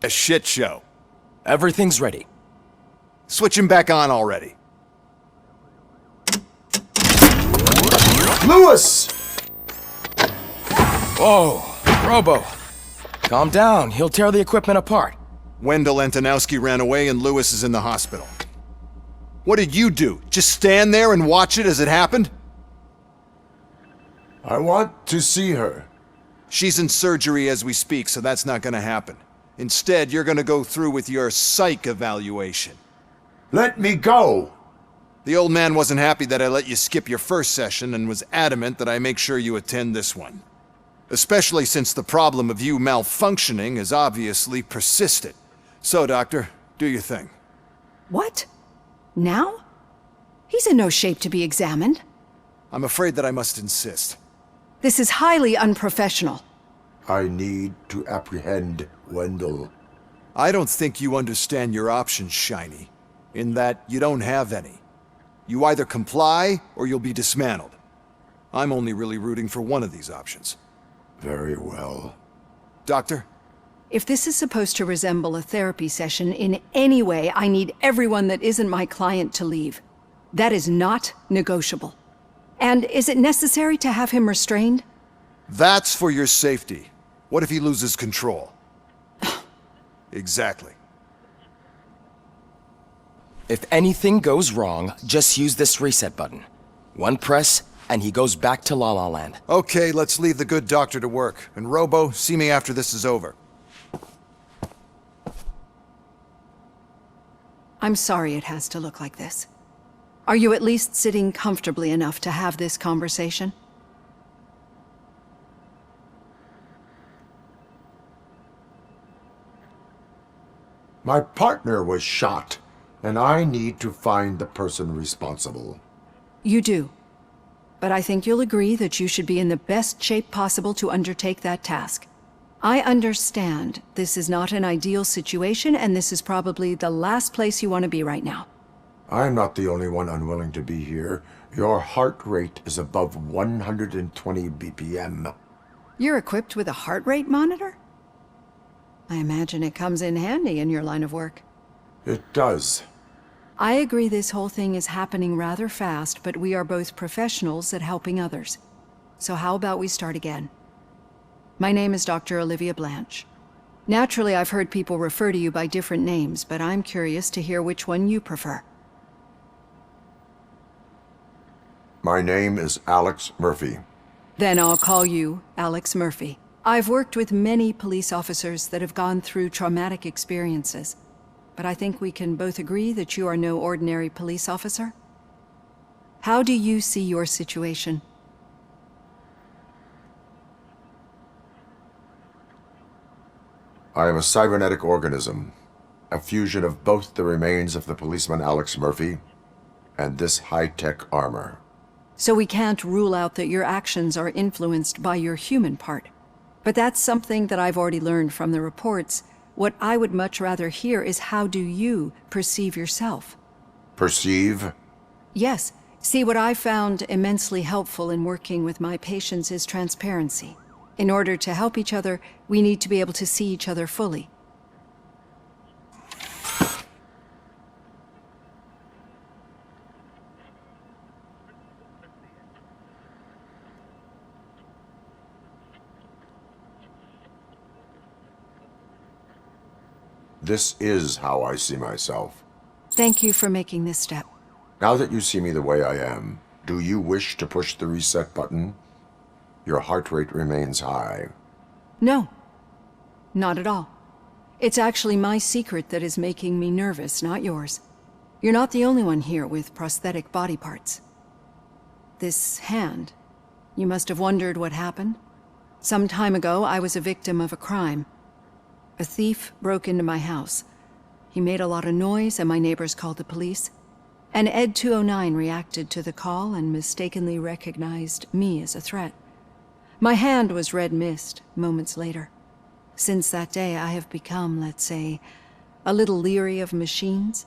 A shit show. Everything's ready. Switch him back on already. Lewis! Whoa, Robo. Calm down, he'll tear the equipment apart. Wendell Antonowski ran away and Lewis is in the hospital. What did you do? Just stand there and watch it as it happened? I want to see her. She's in surgery as we speak, so that's not gonna happen. Instead, you're gonna go through with your psych evaluation. Let me go! The old man wasn't happy that I let you skip your first session and was adamant that I make sure you attend this one. Especially since the problem of you malfunctioning has obviously persisted. So, Doctor, do your thing. What? Now? He's in no shape to be examined. I'm afraid that I must insist. This is highly unprofessional. I need to apprehend Wendell. I don't think you understand your options, Shiny. In that you don't have any. You either comply or you'll be dismantled. I'm only really rooting for one of these options. Very well. Doctor? If this is supposed to resemble a therapy session in any way, I need everyone that isn't my client to leave. That is not negotiable. And is it necessary to have him restrained? That's for your safety. What if he loses control? Exactly. If anything goes wrong, just use this reset button. One press, and he goes back to La La Land. Okay, let's leave the good doctor to work. And Robo, see me after this is over. I'm sorry it has to look like this. Are you at least sitting comfortably enough to have this conversation? My partner was shot, and I need to find the person responsible. You do. But I think you'll agree that you should be in the best shape possible to undertake that task. I understand this is not an ideal situation, and this is probably the last place you want to be right now. I'm not the only one unwilling to be here. Your heart rate is above 120 BPM. You're equipped with a heart rate monitor? I imagine it comes in handy in your line of work. It does. I agree this whole thing is happening rather fast, but we are both professionals at helping others. So how about we start again? My name is Dr. Olivia Blanche. Naturally, I've heard people refer to you by different names, but I'm curious to hear which one you prefer. My name is Alex Murphy. Then I'll call you Alex Murphy. I've worked with many police officers that have gone through traumatic experiences, but I think we can both agree that you are no ordinary police officer. How do you see your situation? I am a cybernetic organism, a fusion of both the remains of the policeman Alex Murphy and this high-tech armor. So we can't rule out that your actions are influenced by your human part. But that's something that I've already learned from the reports. What I would much rather hear is how do you perceive yourself? Perceive? Yes. See, what I found immensely helpful in working with my patients is transparency. In order to help each other, we need to be able to see each other fully. This is how I see myself. Thank you for making this step. Now that you see me the way I am, do you wish to push the reset button? Your heart rate remains high. No, not at all. It's actually my secret that is making me nervous, not yours. You're not the only one here with prosthetic body parts. This hand, you must have wondered what happened. Some time ago, I was a victim of a crime. A thief broke into my house. He made a lot of noise and my neighbors called the police. And Ed 209 reacted to the call and mistakenly recognized me as a threat. My hand was red mist moments later. Since that day, I have become, let's say, a little leery of machines.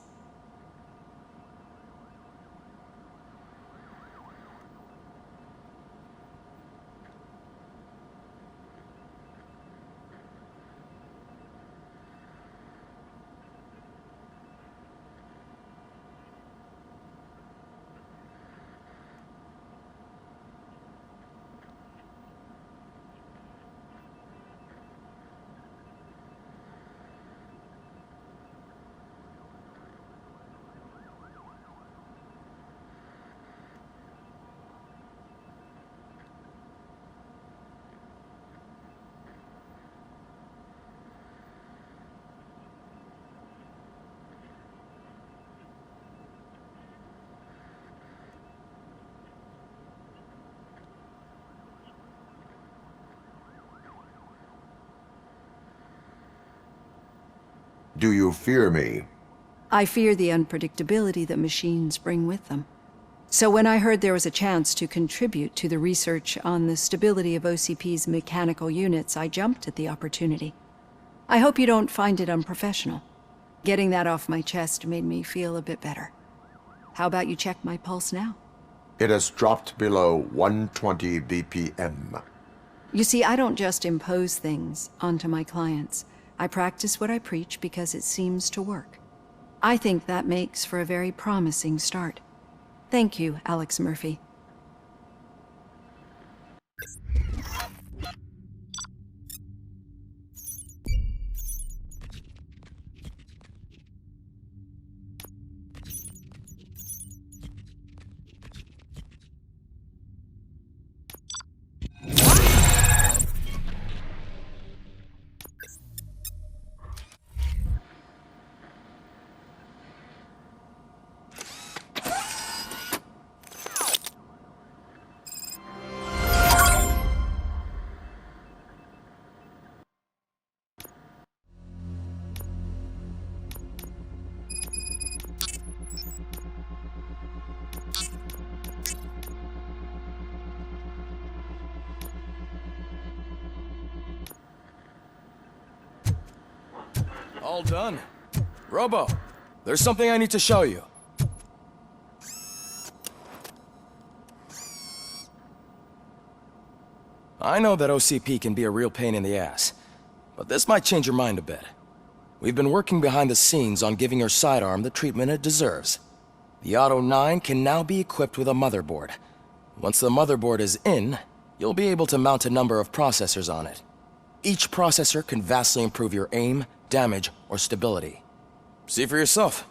Do you fear me? I fear the unpredictability that machines bring with them. So when I heard there was a chance to contribute to the research on the stability of OCP's mechanical units, I jumped at the opportunity. I hope you don't find it unprofessional. Getting that off my chest made me feel a bit better. How about you check my pulse now? It has dropped below 120 BPM. You see, I don't just impose things onto my clients. I practice what I preach because it seems to work. I think that makes for a very promising start. Thank you, Alex Murphy. All done. Robo, there's something I need to show you. I know that OCP can be a real pain in the ass, but this might change your mind a bit. We've been working behind the scenes on giving your sidearm the treatment it deserves. The Auto 9 can now be equipped with a motherboard. Once the motherboard is in, you'll be able to mount a number of processors on it. Each processor can vastly improve your aim, damage, or stability. See for yourself.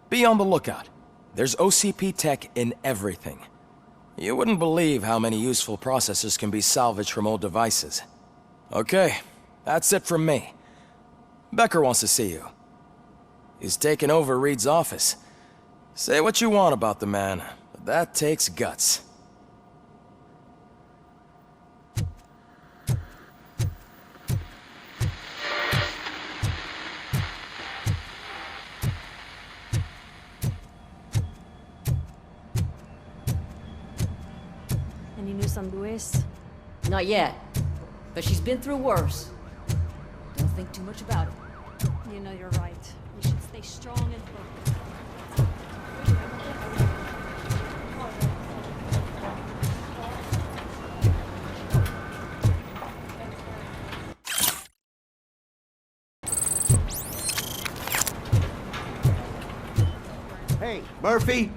Be on the lookout. There's OCP tech in everything. You wouldn't believe how many useful processors can be salvaged from old devices. Okay, that's it from me. Becker wants to see you. He's taken over Reed's office. Say what you want about the man, but that takes guts. Any news on Luis? Not yet, but she's been through worse. Don't think too much about it. You know you're right. We should stay strong and focused. Hey, Murphy,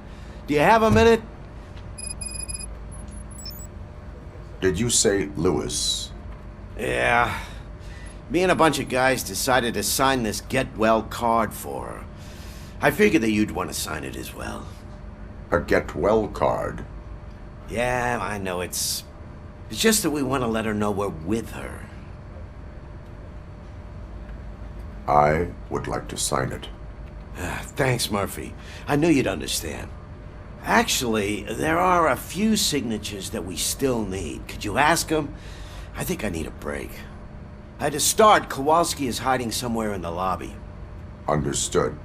do you have a minute? Did you say Lewis? Yeah. Me and a bunch of guys decided to sign this get well card for her. I figured that you'd want to sign it as well. A get well card? Yeah, I know it's just that we want to let her know we're with her. I would like to sign it. Thanks, Murphy. I knew you'd understand. Actually, there are a few signatures that we still need. Could you ask them? I think I need a break. To start, Kowalski is hiding somewhere in the lobby. Understood.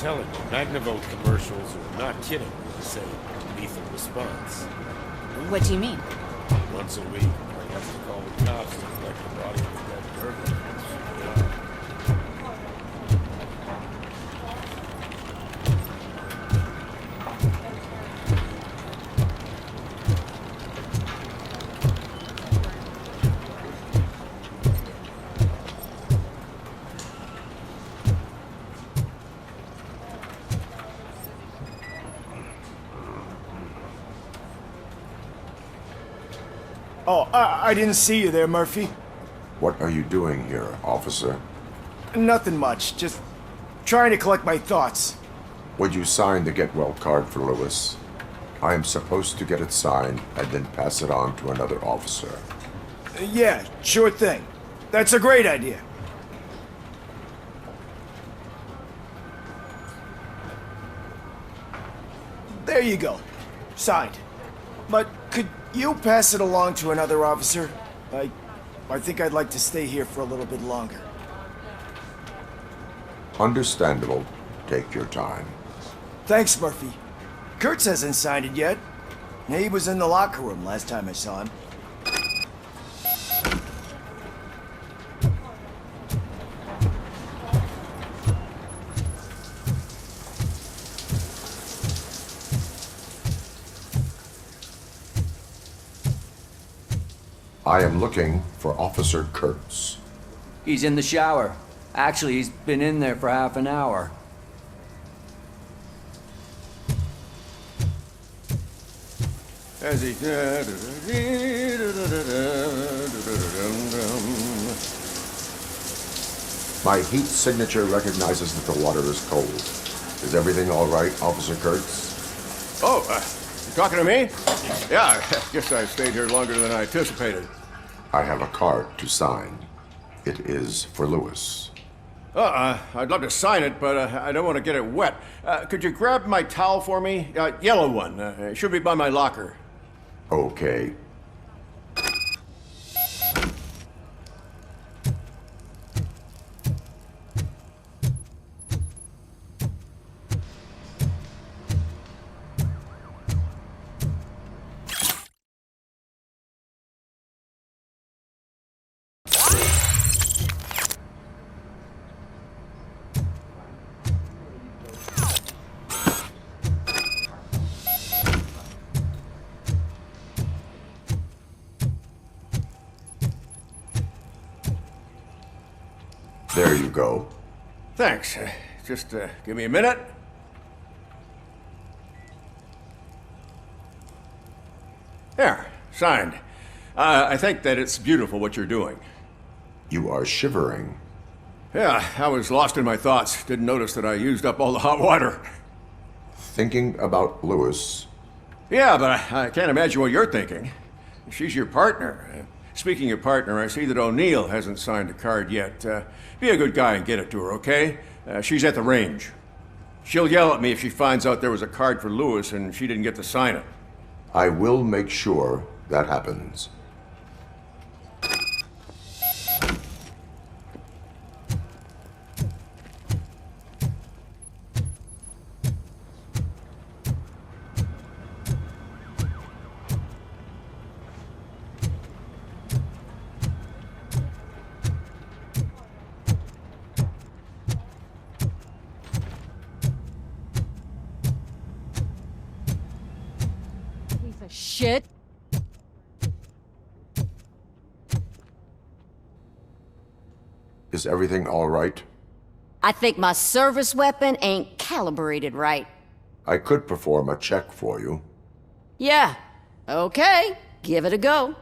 telling you, Magnavolt commercials are not kidding when they say lethal response. What do you mean? Once a week, I have to call the cops to collect the body of a dead burglar. Oh, I didn't see you there, Murphy. What are you doing here, officer? Nothing much, just trying to collect my thoughts. Would you sign the get well card for Lewis? I am supposed to get it signed and then pass it on to another officer. Yeah, sure thing. That's a great idea. There you go. Signed. But could you pass it along to another officer? I think I'd like to stay here for a little bit longer. Understandable. Take your time. Thanks, Murphy. Kurtz hasn't signed it yet. He was in the locker room last time I saw him. I am looking for Officer Kurtz. He's in the shower. Actually, he's been in there for half an hour. As he... My heat signature recognizes that the water is cold. Is everything all right, Officer Kurtz? Oh, you talking to me? Yeah, I guess I stayed here longer than I anticipated. I have a card to sign. It is for Lewis. I'd love to sign it, but I don't want to get it wet. Could you grab my towel for me? Yellow one. It should be by my locker. Okay. There you go. Thanks. Just give me a minute. There, signed. I think that it's beautiful what you're doing. You are shivering. Yeah, I was lost in my thoughts. Didn't notice that I used up all the hot water. Thinking about Lewis. Yeah, but I can't imagine what you're thinking. She's your partner. Speaking of partner, I see that O'Neill hasn't signed a card yet. Be a good guy and get it to her, okay? She's at the range. She'll yell at me if she finds out there was a card for Lewis and she didn't get to sign it. I will make sure that happens. Shit. Is everything all right? I think my service weapon ain't calibrated right. I could perform a check for you. Yeah. Okay. Give it a go.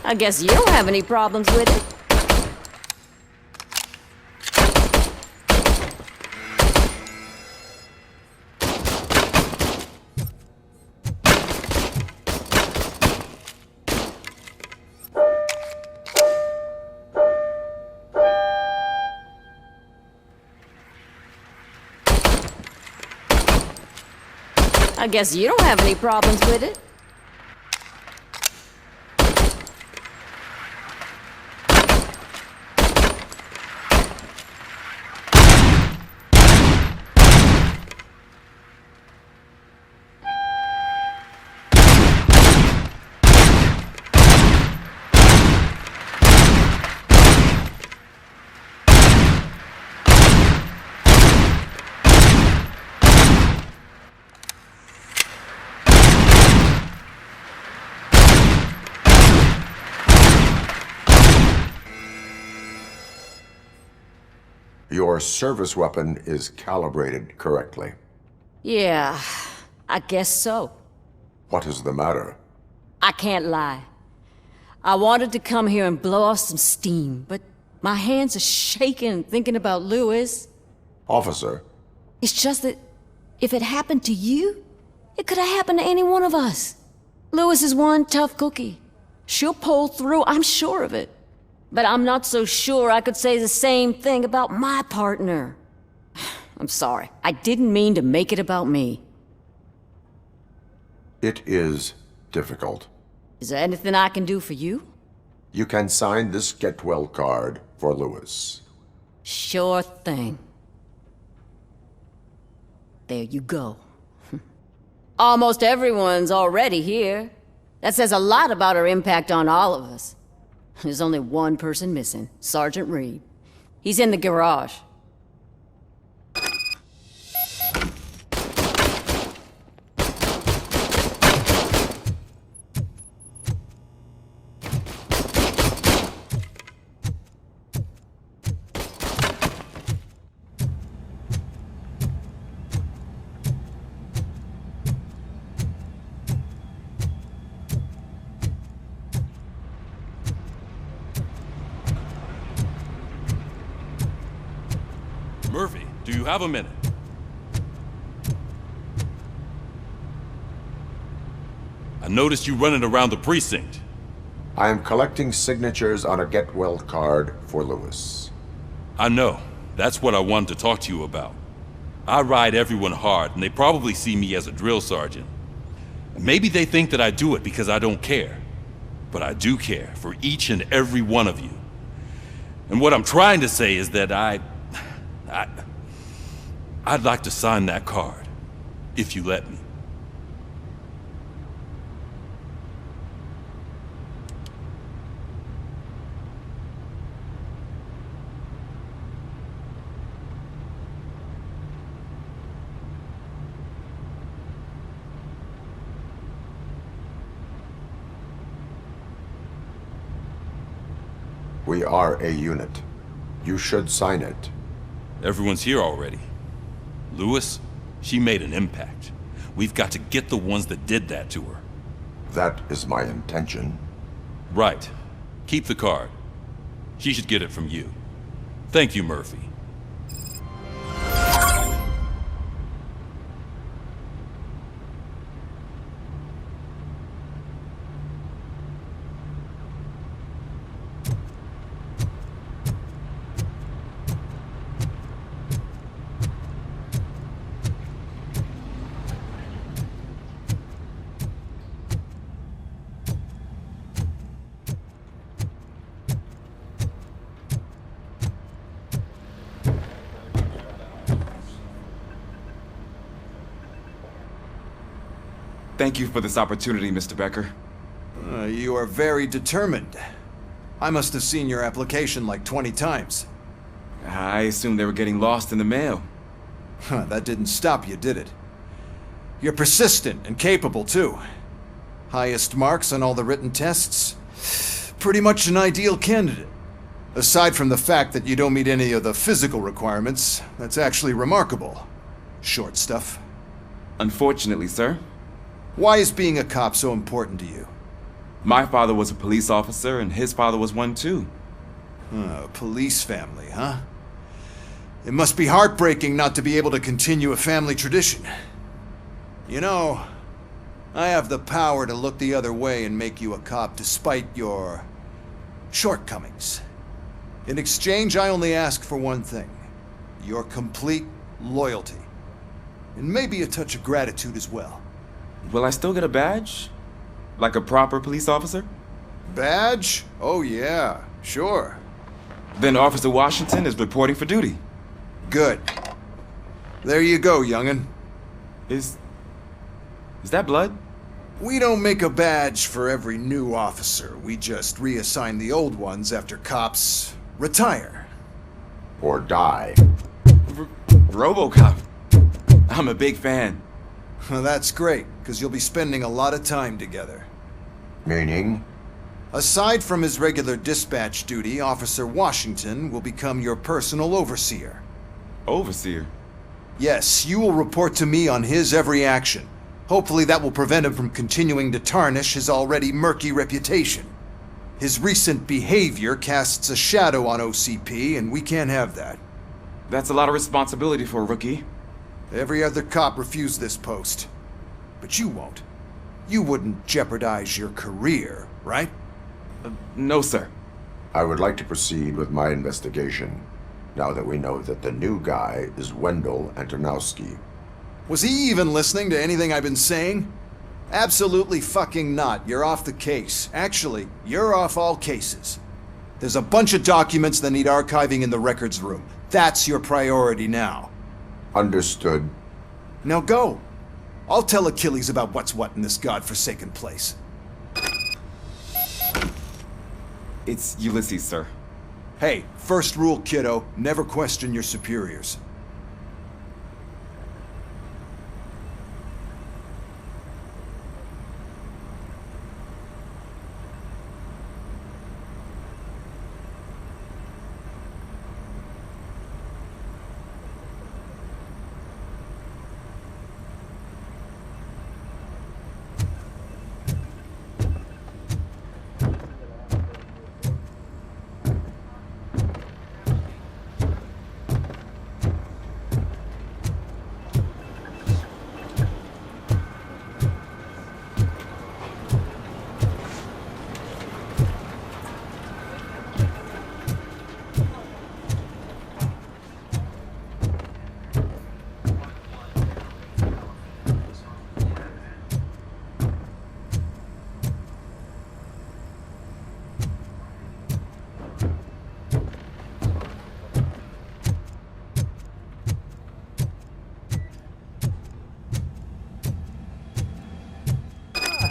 I guess you don't have any problems with it. I guess you don't have any problems with it. Your service weapon is calibrated correctly. Yeah, I guess so. What is the matter? I can't lie. I wanted to come here and blow off some steam, but my hands are shaking thinking about Lewis. Officer, It's just that if it happened to you, it could have happened to any one of us. Lewis is one tough cookie. She'll pull through, I'm sure of it. But I'm not so sure I could say the same thing about my partner. I'm sorry. I didn't mean to make it about me. it is difficult. Is there anything I can do for you? You can sign this Get Well card for Lewis. Sure thing. There you go. Almost everyone's already here. That says a lot about her impact on all of us. There's only one person missing, Sergeant Reed. He's in the garage. Murphy, do you have a minute? I noticed you running around the precinct. I am collecting signatures on a Get Well card for Lewis. I know. That's what I wanted to talk to you about. I ride everyone hard, and they probably see me as a drill sergeant. Maybe they think that I do it because I don't care. But I do care for each and every one of you. And what I'm trying to say is that I'd like to sign that card, if you let me. We are a unit. You should sign it. Everyone's here already. Lewis, she made an impact. We've got to get the ones that did that to her. That is my intention. Right. Keep the card. She should get it from you. Thank you, Murphy. Thank you for this opportunity, Mr. Becker. You are very determined. I must have seen your application like 20 times. I assumed they were getting lost in the mail. That didn't stop you, did it? You're persistent and capable, too. Highest marks on all the written tests. Pretty much an ideal candidate. Aside from the fact that you don't meet any of the physical requirements, that's actually remarkable. Short stuff. Unfortunately, sir. Why is being a cop so important to you? My father was a police officer, and his father was one too. A police family, huh? It must be heartbreaking not to be able to continue a family tradition. You know, I have the power to look the other way and make you a cop despite your shortcomings. In exchange, I only ask for one thing. Your complete loyalty. And maybe a touch of gratitude as well. Will I still get a badge? Like a proper police officer? Badge? Oh yeah, sure. Then Officer Washington is reporting for duty. Good. There you go, young'un. Is that blood? We don't make a badge for every new officer. We just reassign the old ones after cops retire. Or die. RoboCop. I'm a big fan. Well, that's great, because you'll be spending a lot of time together. Meaning? Aside from his regular dispatch duty, Officer Washington will become your personal overseer. Overseer? Yes, you will report to me on his every action. Hopefully that will prevent him from continuing to tarnish his already murky reputation. His recent behavior casts a shadow on OCP, and we can't have that. That's a lot of responsibility for a rookie. Every other cop refused this post. But you won't. You wouldn't jeopardize your career, right? No, sir. I would like to proceed with my investigation, now that we know that the new guy is Wendell Antonowski. Was he even listening to anything I've been saying? Absolutely fucking not. You're off the case. Actually, you're off all cases. There's a bunch of documents that need archiving in the records room. That's your priority now. Understood. Now go. I'll tell Achilles about what's what in this godforsaken place. It's Ulysses, sir. Hey, first rule, kiddo, never question your superiors.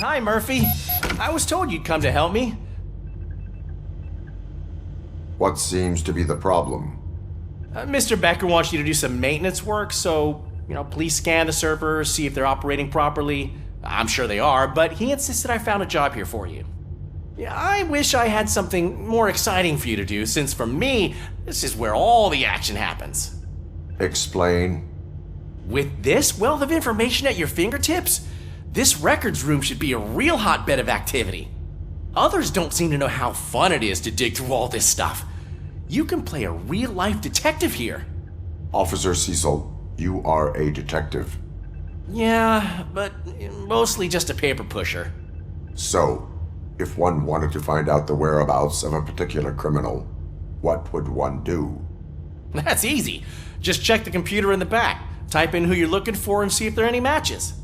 Hi, Murphy. I was told you'd come to help me. What seems to be the problem? Mr. Becker wants you to do some maintenance work, so, please scan the servers, see if they're operating properly. I'm sure they are, but he insisted I found a job here for you. Yeah, I wish I had something more exciting for you to do, since for me, this is where all the action happens. Explain. With this wealth of information at your fingertips, this records room should be a real hotbed of activity. Others don't seem to know how fun it is to dig through all this stuff. You can play a real-life detective here. Officer Cecil, you are a detective. Yeah, but mostly just a paper pusher. So, if one wanted to find out the whereabouts of a particular criminal, what would one do? That's easy. Just check the computer in the back, type in who you're looking for, and see if there are any matches.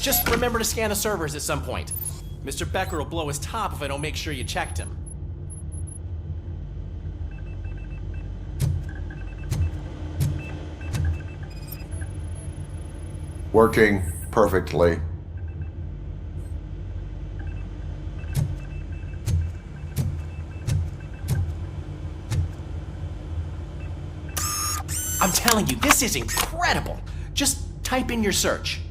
Just remember to scan the servers at some point. Mr. Becker will blow his top if I don't make sure you checked him. Working perfectly. I'm telling you, this is incredible. Just type in your search.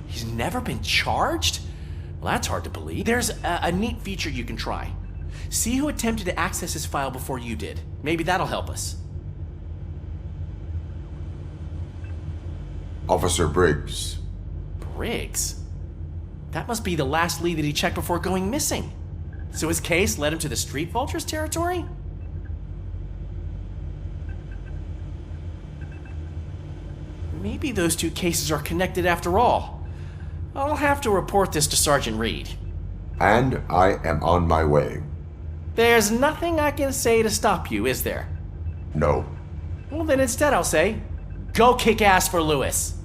He's never been charged? Well, that's hard to believe. There's a neat feature you can try. See who attempted to access his file before you did. Maybe that'll help us. Officer Briggs, Briggs? That must be the last lead that he checked before going missing. So his case led him to the Street Vultures territory? Maybe those two cases are connected after all. I'll have to report this to Sergeant Reed. And I am on my way. There's nothing I can say to stop you, is there? No. Well, then instead I'll say, go kick ass for Lewis.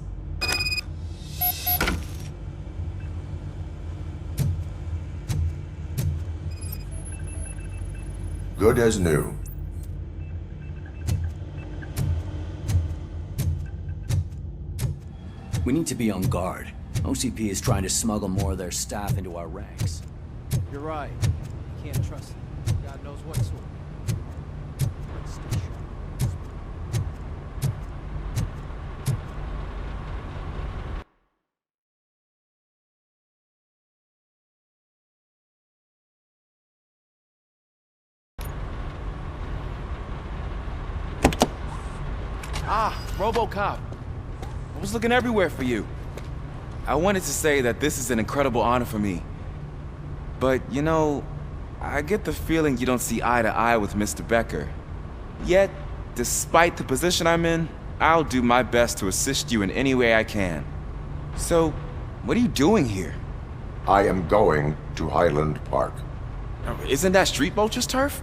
Good as new. We need to be on guard. OCP is trying to smuggle more of their staff into our ranks. You're right. You can't trust them. God knows what sort. Let's stay sharp. Ah, RoboCop. I was looking everywhere for you. I wanted to say that this is an incredible honor for me. But, you know, I get the feeling you don't see eye to eye with Mr. Becker. Yet, despite the position I'm in, I'll do my best to assist you in any way I can. So, what are you doing here? I am going to Highland Park. Isn't that Street Vulture's turf?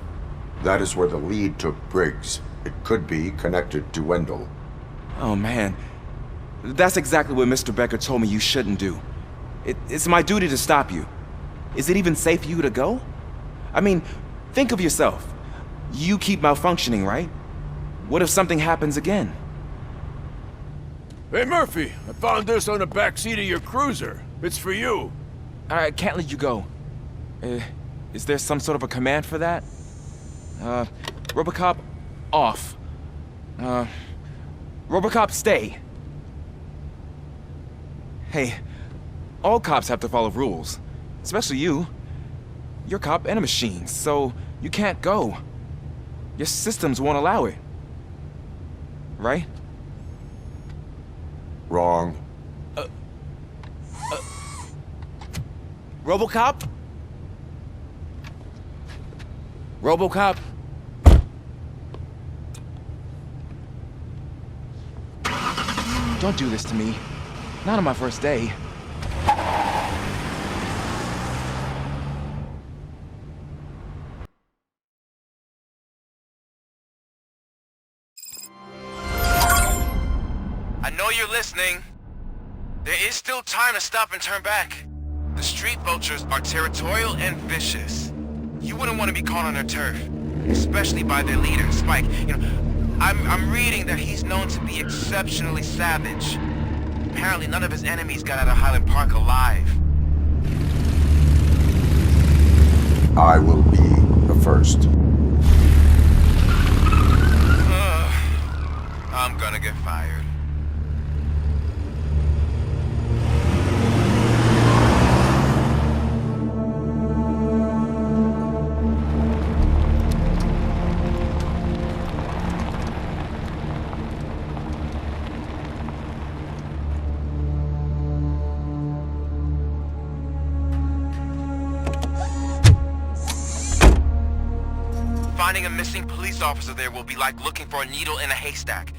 That is where the lead took Briggs. It could be connected to Wendell. Oh man, that's exactly what Mr. Becker told me you shouldn't do. It's my duty to stop you. Is it even safe for you to go? I mean, think of yourself. You keep malfunctioning, right? What if something happens again? Hey, Murphy, I found this on the back seat of your cruiser. It's for you. I can't let you go. Is there some sort of a command for that? RoboCop, off. RoboCop, stay. Hey, all cops have to follow rules. Especially you. You're a cop and a machine, so you can't go. Your systems won't allow it. Right? Wrong. RoboCop? RoboCop? Don't do this to me. Not on my first day. I know you're listening. There is still time to stop and turn back. The Street Vultures are territorial and vicious. You wouldn't want to be caught on their turf, especially by their leader, Spike. You know, I'm reading that he's known to be exceptionally savage. Apparently none of his enemies got out of Highland Park alive. I will be the first. I'm gonna get fired. Finding a missing police officer there will be like looking for a needle in a haystack.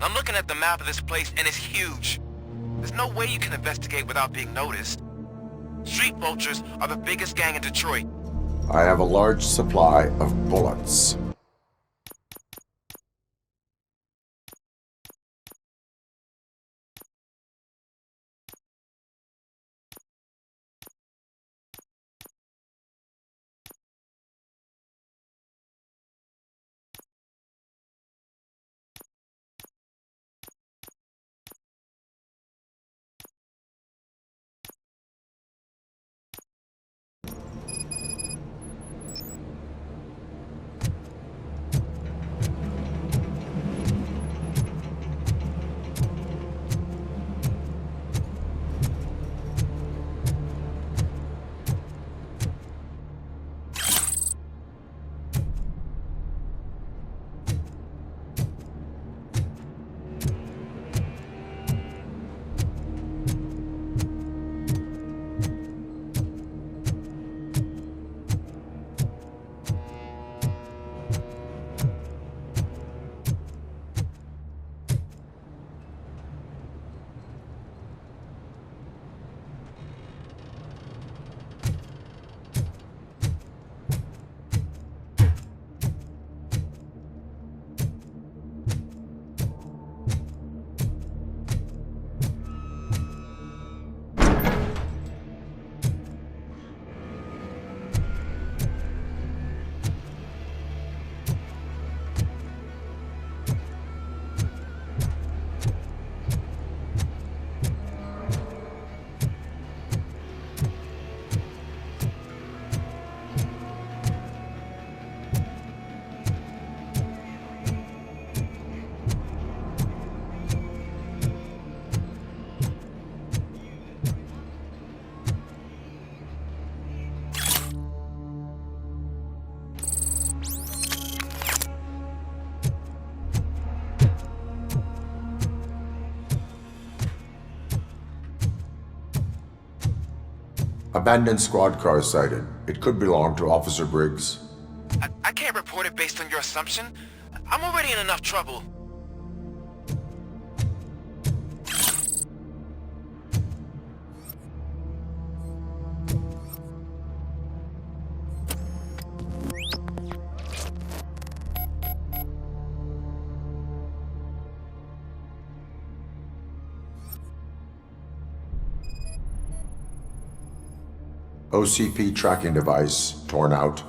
I'm looking at the map of this place and it's huge. There's no way you can investigate without being noticed. Street Vultures are the biggest gang in Detroit. I have a large supply of bullets. Abandoned squad car sighted. It could belong to Officer Briggs. I can't report it based on your assumption. I'm already in enough trouble. OCP tracking device torn out.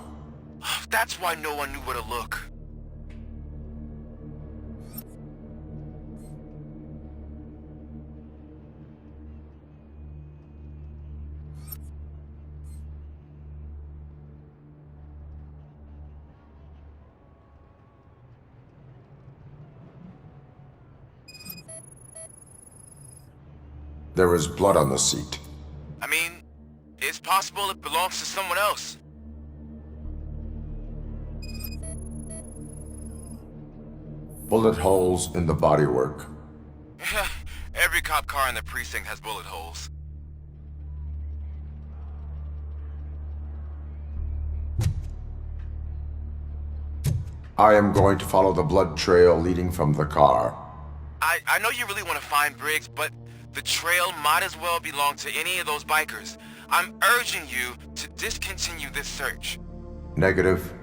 That's why no one knew where to look. There is blood on the seat. I mean, it's possible it belongs to someone else. Bullet holes in the bodywork. Every cop car in the precinct has bullet holes. I am going to follow the blood trail leading from the car. I know you really want to find Briggs, but the trail might as well belong to any of those bikers. I'm urging you to discontinue this search. Negative.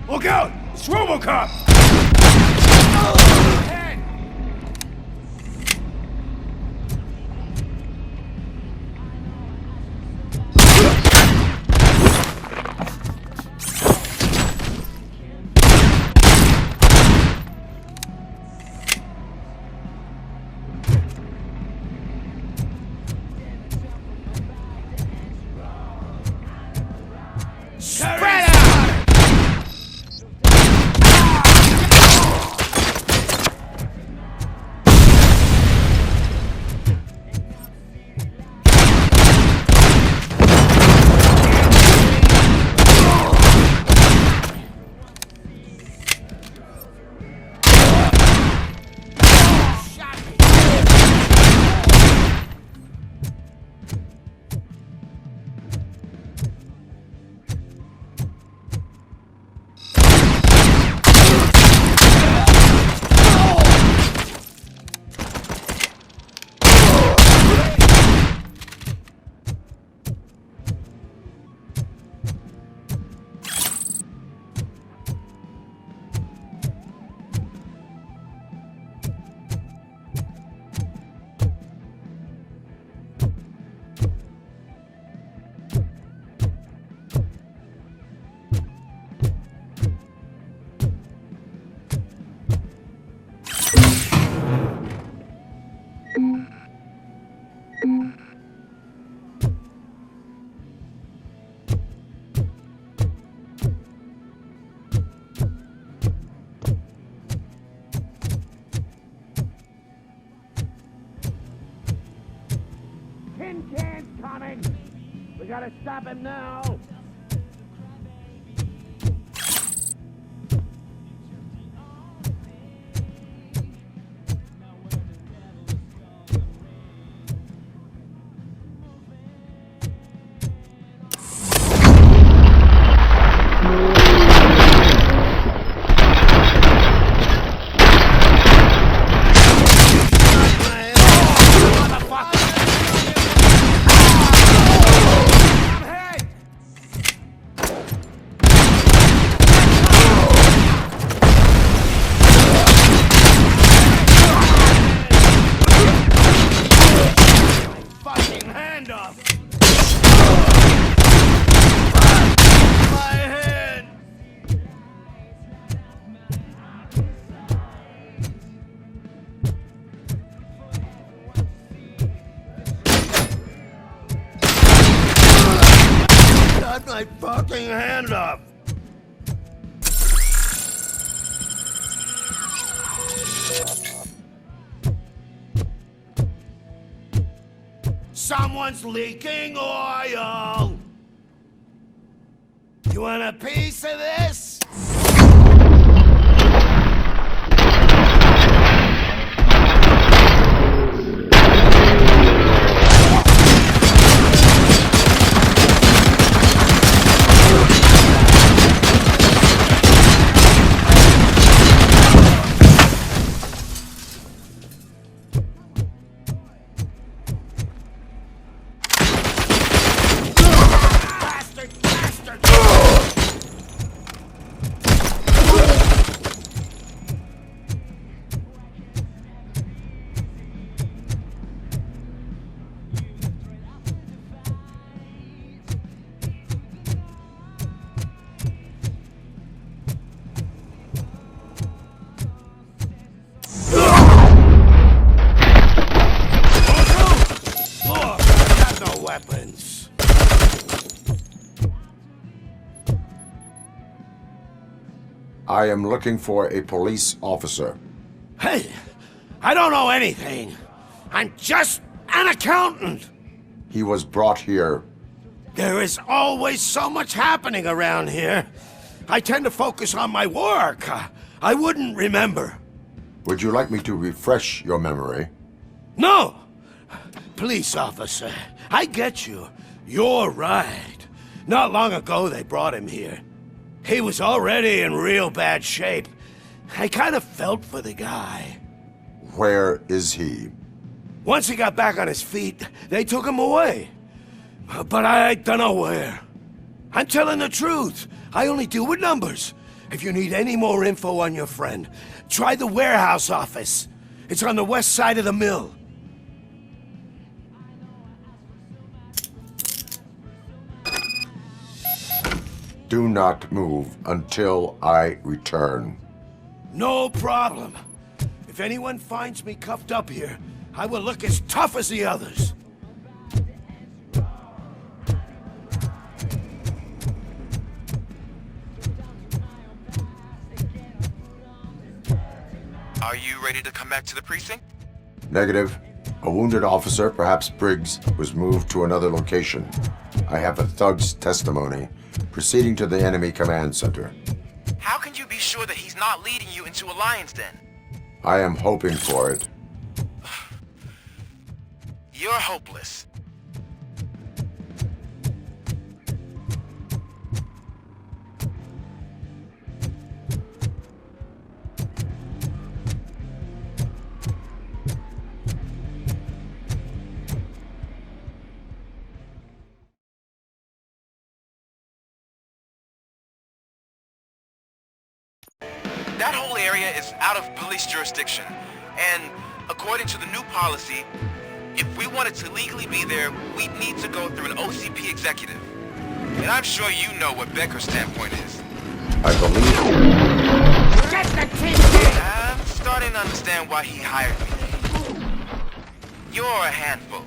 Look out! It's RoboCop! Spread out! Tin Can's coming! We gotta stop him now! My fucking hand up! Someone's leaking oil! You want a piece of this? Weapons. I am looking for a police officer. Hey, I don't know anything. I'm just an accountant. He was brought here. There is always so much happening around here. I tend to focus on my work. I wouldn't remember. Would you like me to refresh your memory? No! Police officer, I get you. You're right. Not long ago they brought him here. He was already in real bad shape. I kind of felt for the guy. Where is he? Once he got back on his feet, they took him away. But I don't know where. I'm telling the truth. I only deal with numbers. If you need any more info on your friend, try the warehouse office. It's on the west side of the mill. Do not move until I return. No problem. If anyone finds me cuffed up here, I will look as tough as the others. Are you ready to come back to the precinct? Negative. A wounded officer, perhaps Briggs, was moved to another location. I have a thug's testimony proceeding to the enemy command center. How can you be sure that he's not leading you into a lion's den? I am hoping for it. You're hopeless. That whole area is out of police jurisdiction, and according to the new policy, if we wanted to legally be there, we'd need to go through an OCP executive. And I'm sure you know what Becker's standpoint is. I believe... Get the kid! I'm starting to understand why he hired me. You're a handful.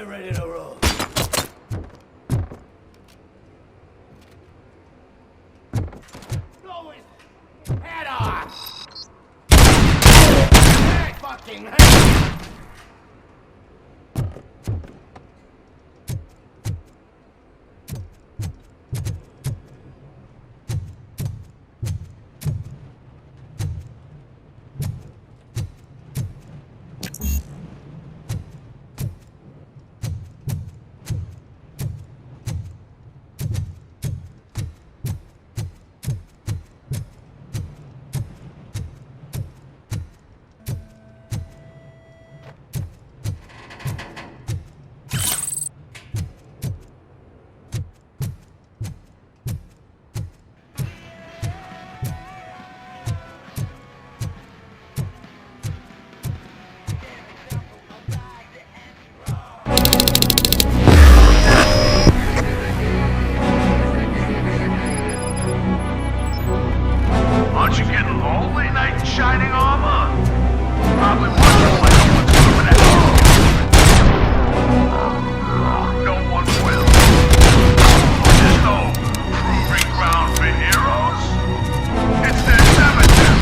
Get ready to roll. Blow his head off! Hey, fucking head! Aren't you getting lonely, knight in shining armor? Probably wondering what you were doing at home. No one will. There's no proving ground for heroes. It's their cemetery.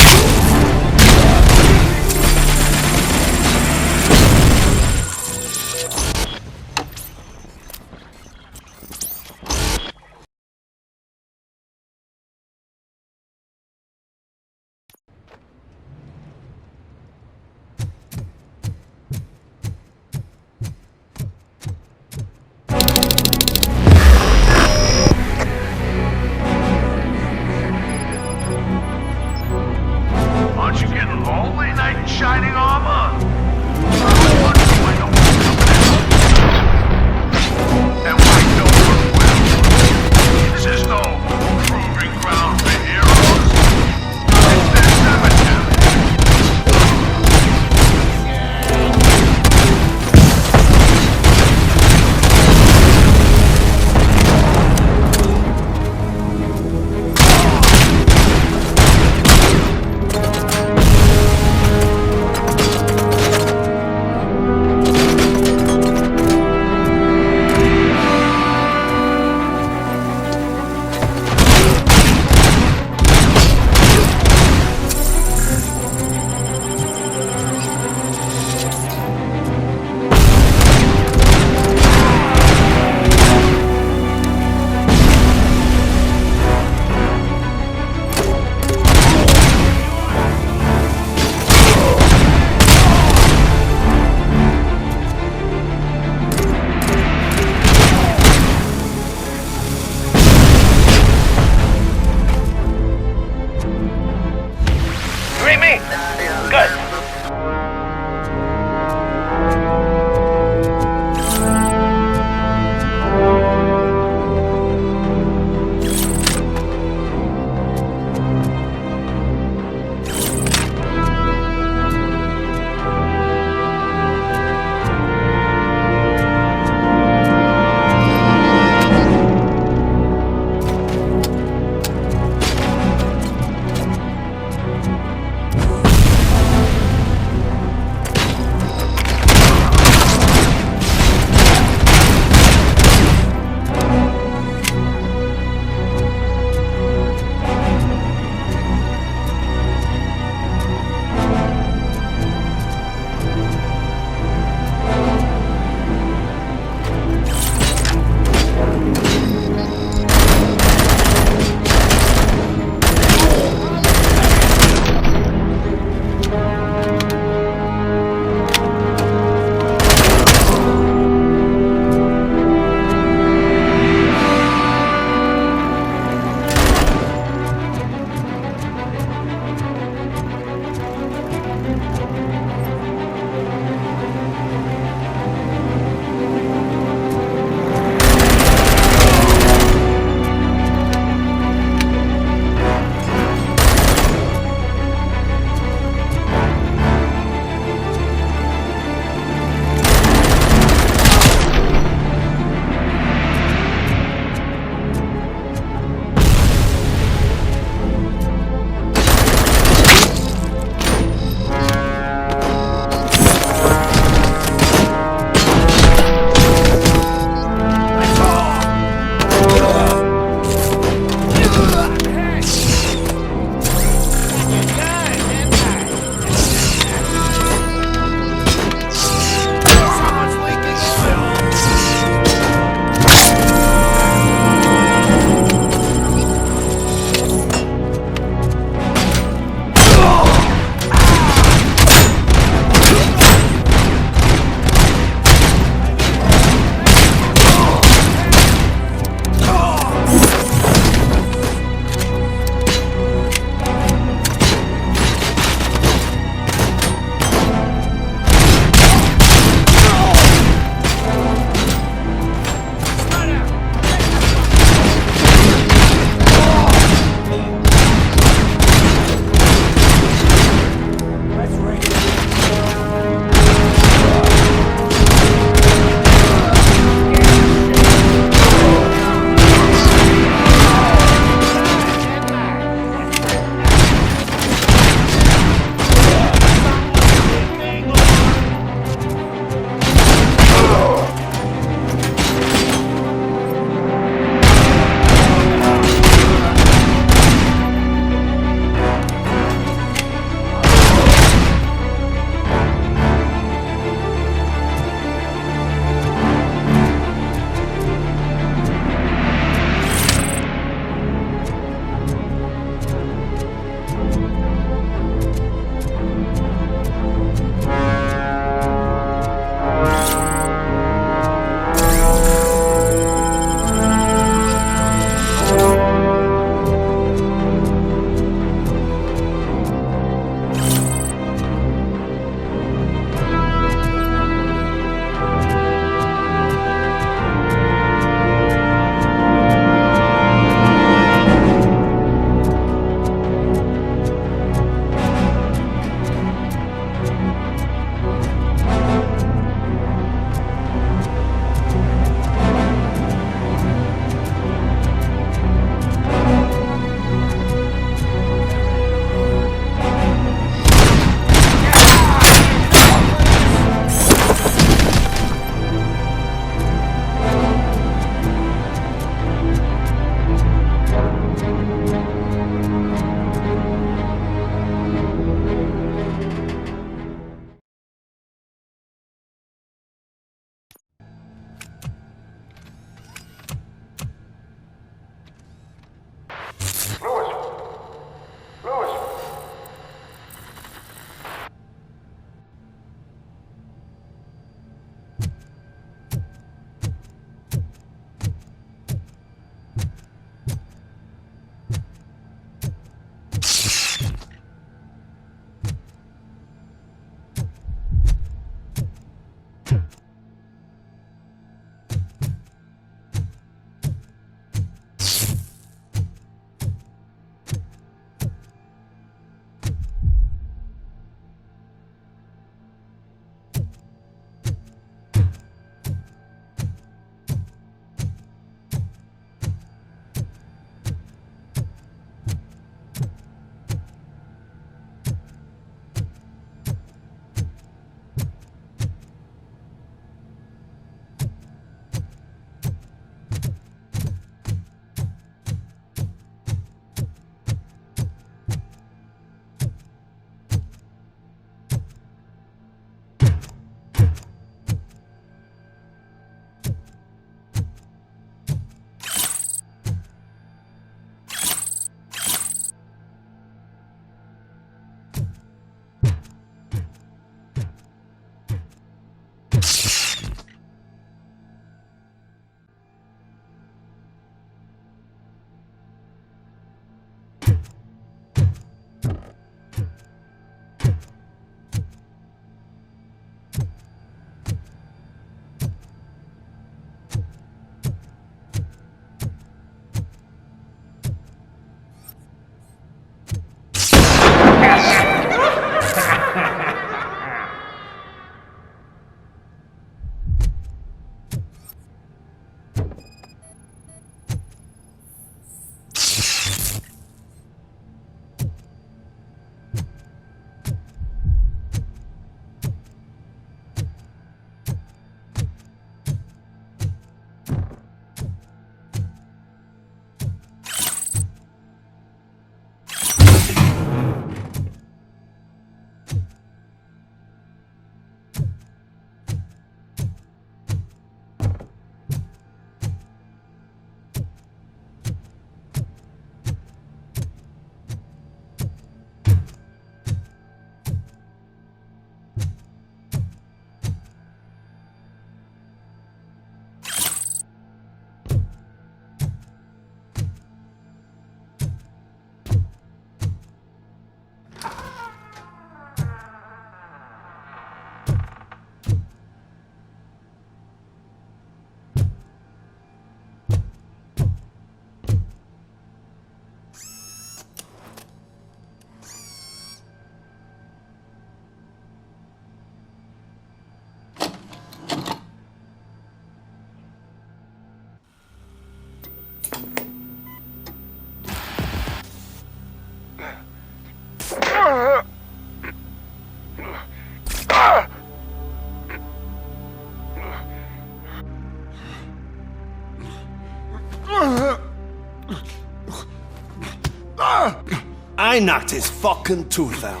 I knocked his fucking tooth out.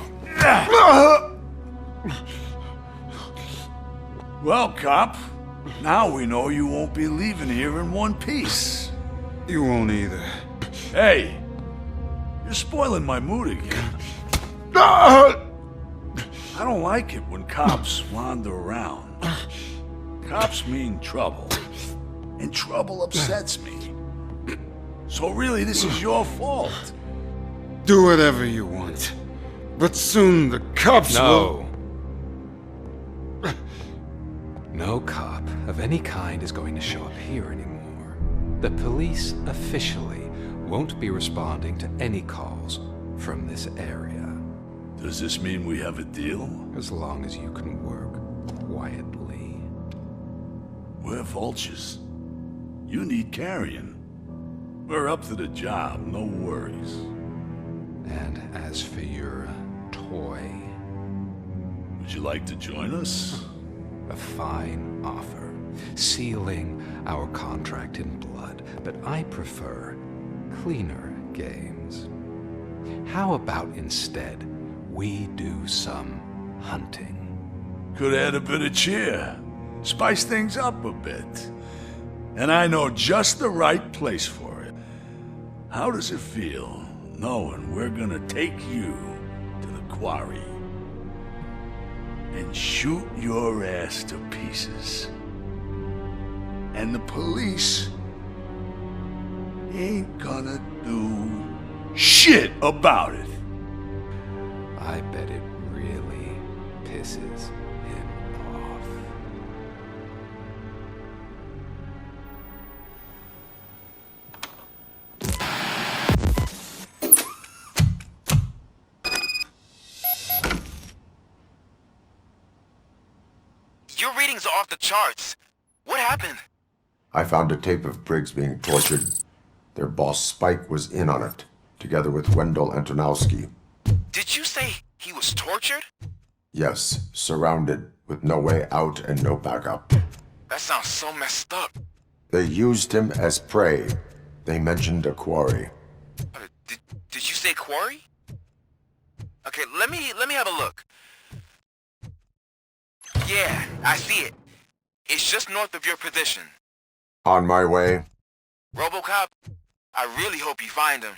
Well, cop, now we know you won't be leaving here in one piece. You won't either. Hey, you're spoiling my mood again. Ah! I don't like it when cops wander around. Cops mean trouble, and trouble upsets me. So really, this is your fault. Do whatever you want. But soon the cops will... No cop of any kind is going to show up here anymore. The police officially won't be responding to any calls from this area. Does this mean we have a deal? As long as you can work quietly. We're vultures. You need carrion. We're up to the job, no worries. And as for your toy... Would you like to join us? A fine offer, sealing our contract in blood, but I prefer cleaner games. How about instead we do some hunting? Could add a bit of cheer, spice things up a bit. And I know just the right place for it. How does it feel knowing we're gonna take you to the quarry and shoot your ass to pieces? And the police ain't gonna do shit about it. I bet it really pisses him off. Your readings are off the charts. What happened? I found a tape of Briggs being tortured. Their boss Spike was in on it, together with Wendell Antonowski. Did you say he was tortured? Yes, surrounded, with no way out and no backup. That sounds so messed up. They used him as prey. They mentioned a quarry. Did you say quarry? Okay, let me have a look. Yeah, I see it. It's just north of your position. On my way. RoboCop, I really hope you find him.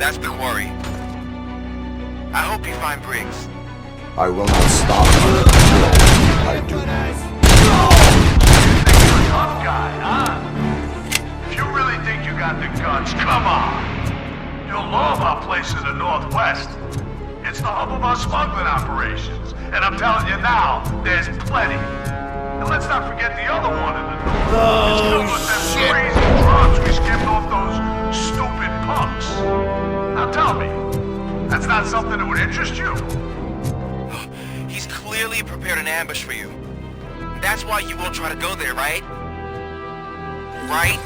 That's the quarry. I hope you find Briggs. I will not stop until I do. Tough guy, huh? If you really think you got the guns, come on. You'll love our place in the Northwest. It's the hub of our smuggling operations. And I'm telling you now, there's plenty. And let's not forget the other one in the north. It's filled with them crazy drugs we skimmed off those stupid punks. Now tell me, that's not something that would interest you? He's clearly prepared an ambush for you. That's why you won't try to go there, right? Right?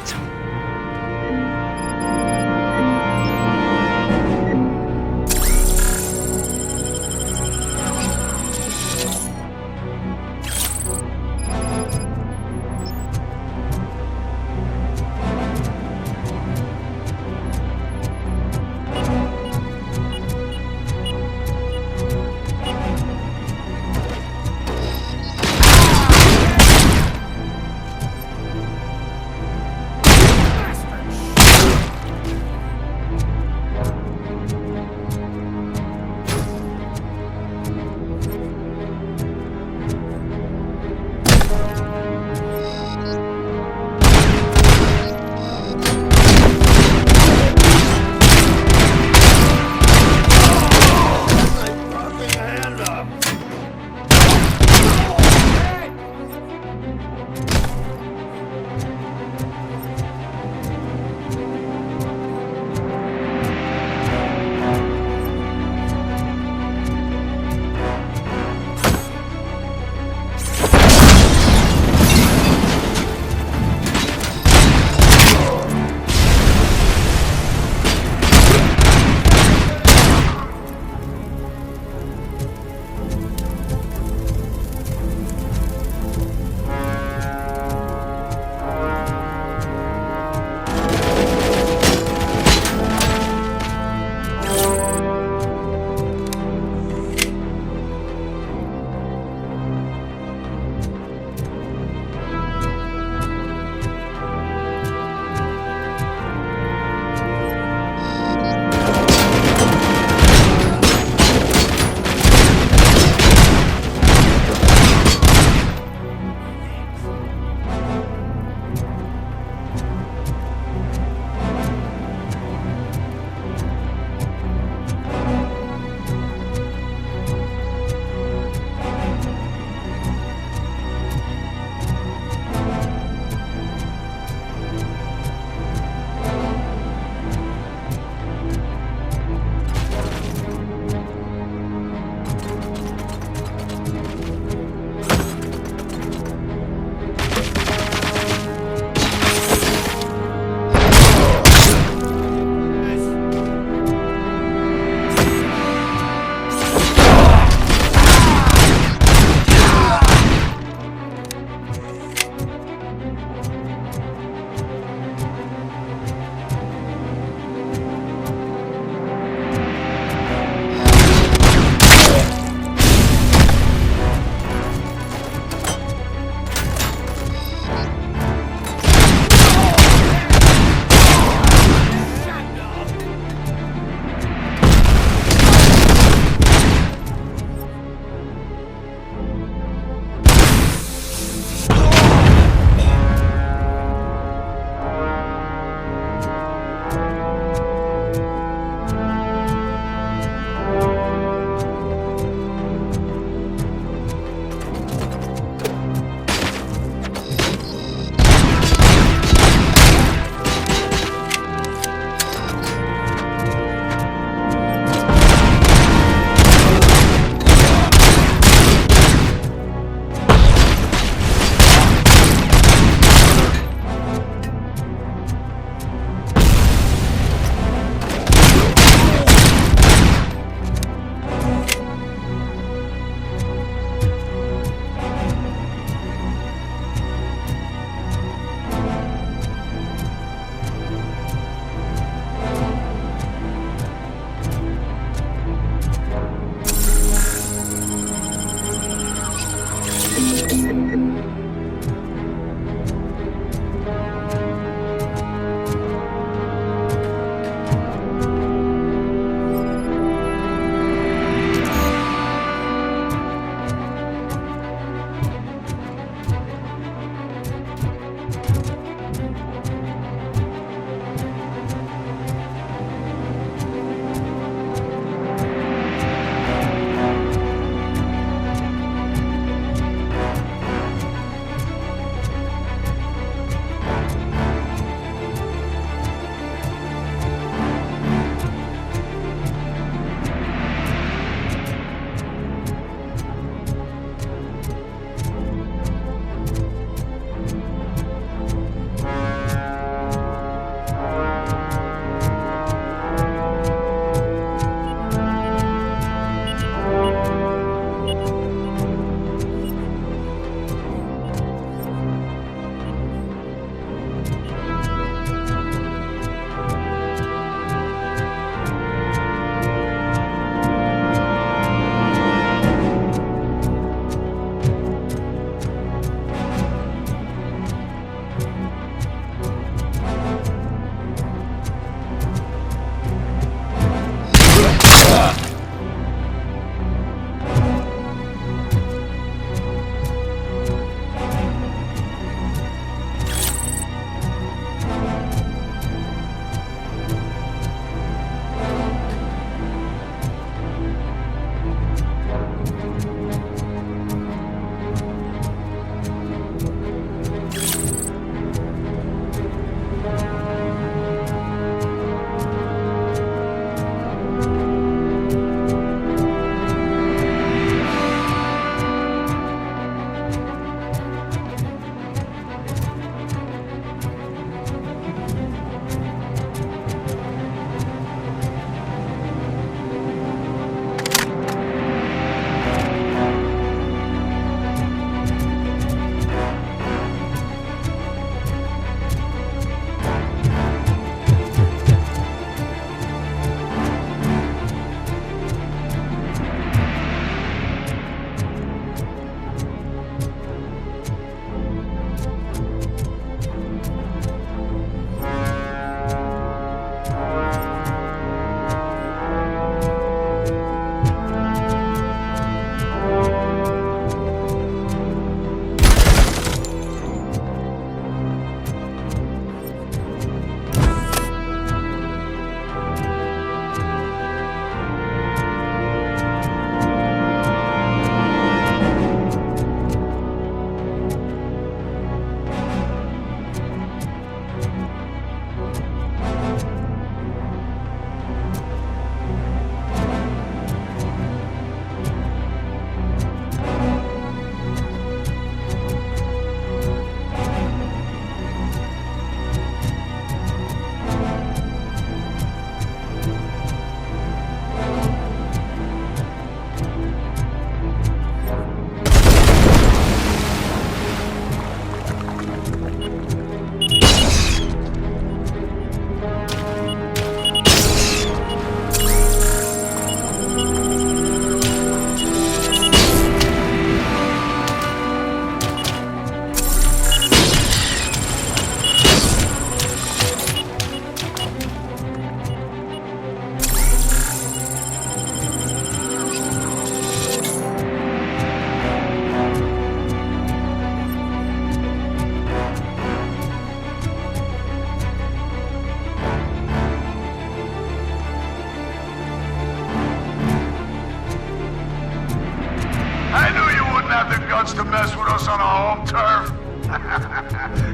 wants to mess with us on our home turf?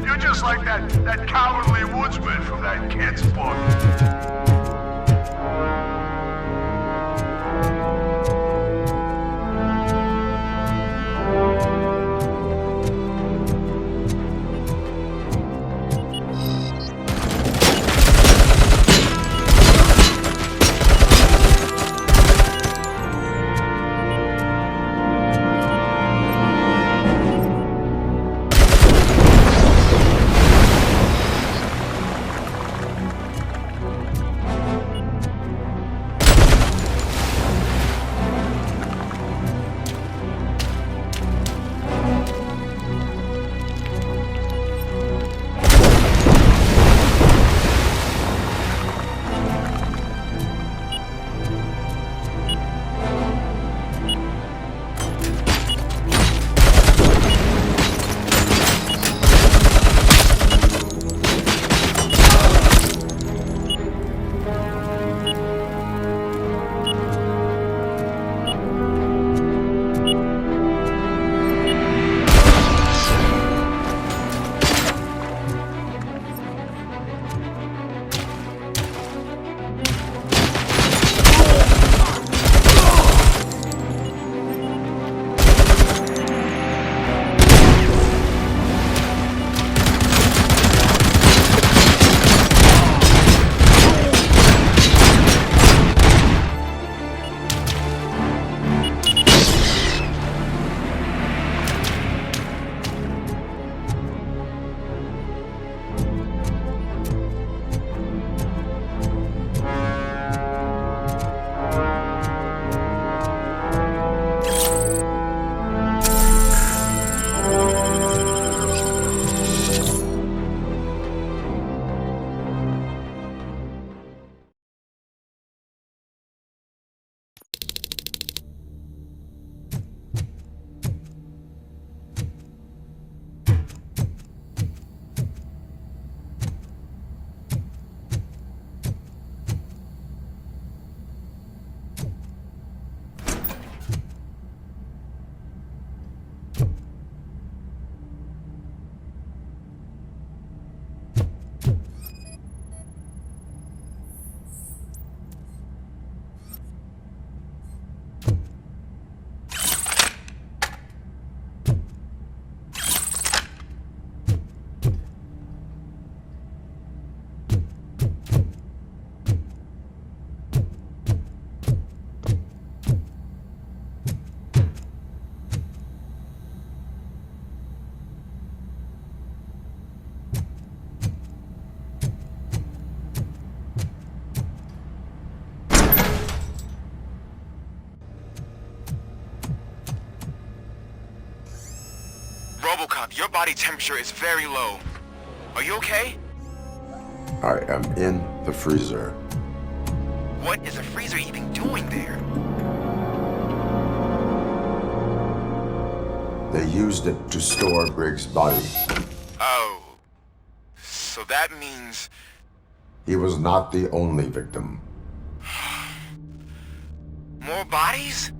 You're just like that cowardly woodsman from that kid's book. RoboCop, your body temperature is very low. Are you okay? I am in the freezer. What is the freezer even doing there? They used it to store Briggs' body. Oh. So that means... He was not the only victim. More bodies?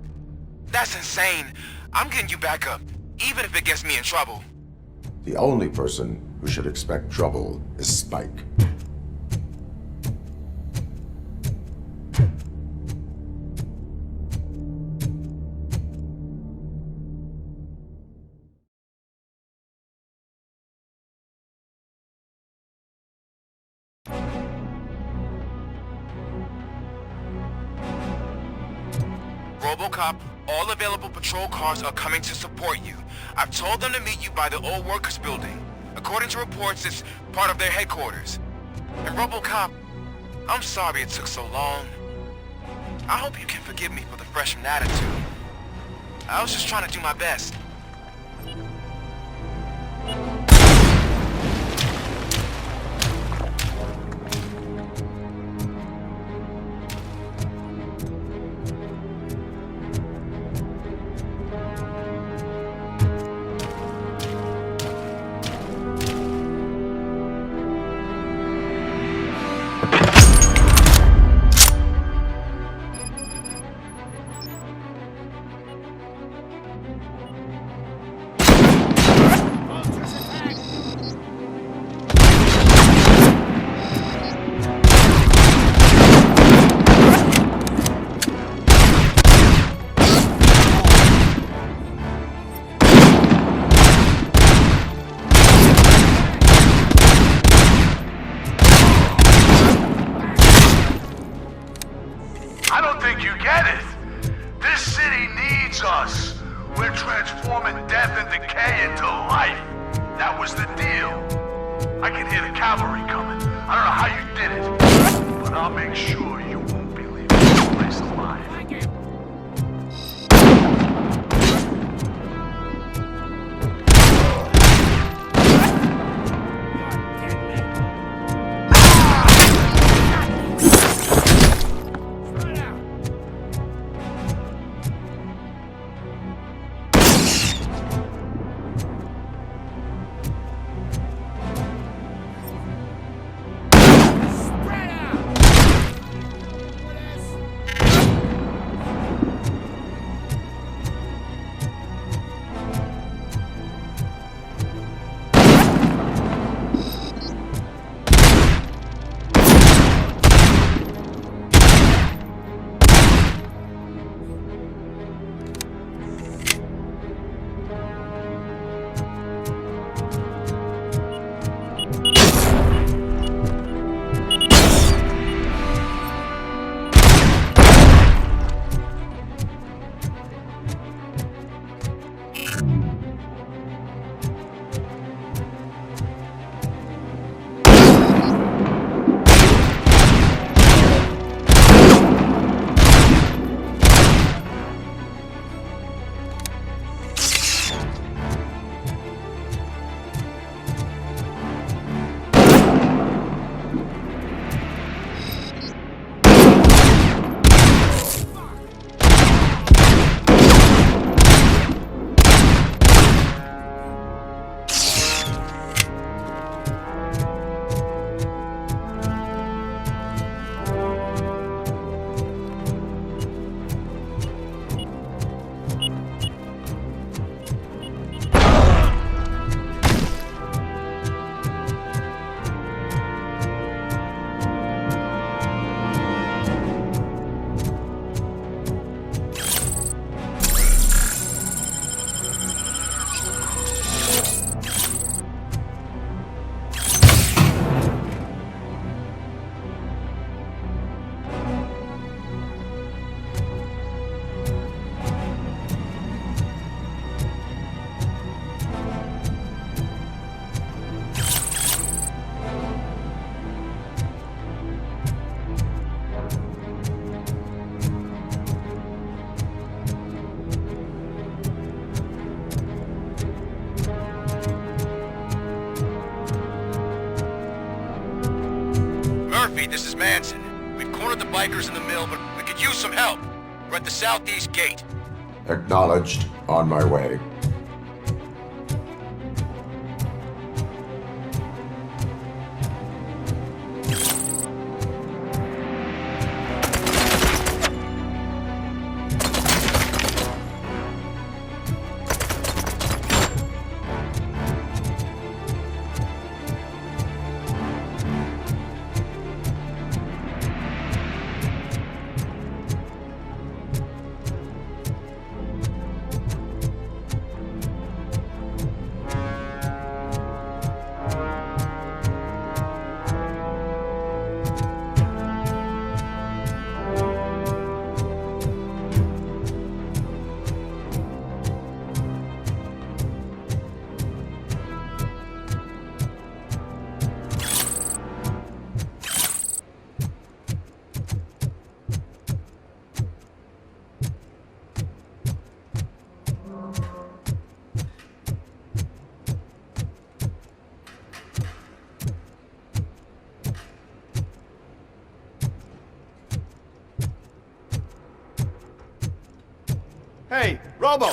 That's insane. I'm getting you back up, even if it gets me in trouble. The only person who should expect trouble is Spike. RoboCop, all available patrol cars are coming to support you. I've told them to meet you by the old workers building. According to reports, it's part of their headquarters. And RoboCop, I'm sorry it took so long. I hope you can forgive me for the freshman attitude. I was just trying to do my best. I don't think you get it. This city needs us. We're transforming death and decay into life. That was the deal. I can hear the cavalry coming. I don't know how you did it, but I'll make sure you won't be leaving this place alive. This is Manson. We've cornered the bikers in the mill, but we could use some help. We're at the southeast gate. Acknowledged. On my way. Hey, Robo!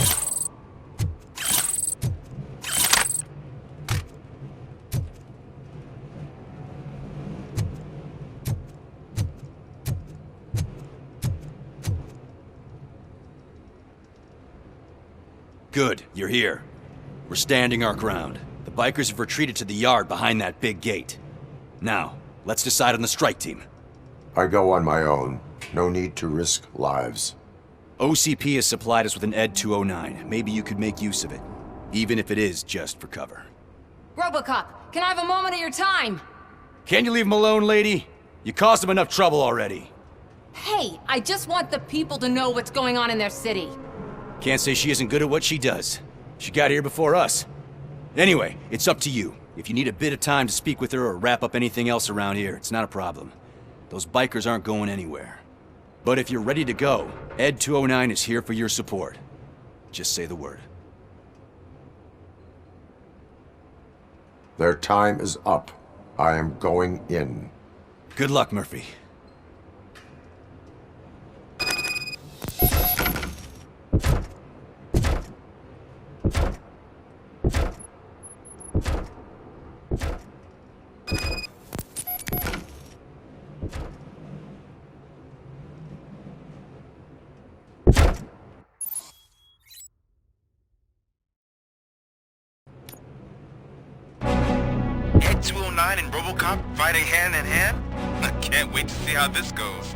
Good, you're here. We're standing our ground. The bikers have retreated to the yard behind that big gate. Now, let's decide on the strike team. I go on my own. No need to risk lives. OCP has supplied us with an ED 209. Maybe you could make use of it, even if it is just for cover. Robocop, can I have a moment of your time? Can you leave him alone, lady? You caused him enough trouble already. Hey, I just want the people to know what's going on in their city. Can't say she isn't good at what she does. She got here before us. Anyway, it's up to you. If you need a bit of time to speak with her or wrap up anything else around here, it's not a problem. Those bikers aren't going anywhere. But if you're ready to go, Ed 209 is here for your support. Just say the word. Their time is up. I am going in. Good luck, Murphy. Ed 209 and robocop fighting hand in hand? I can't wait to see how this goes.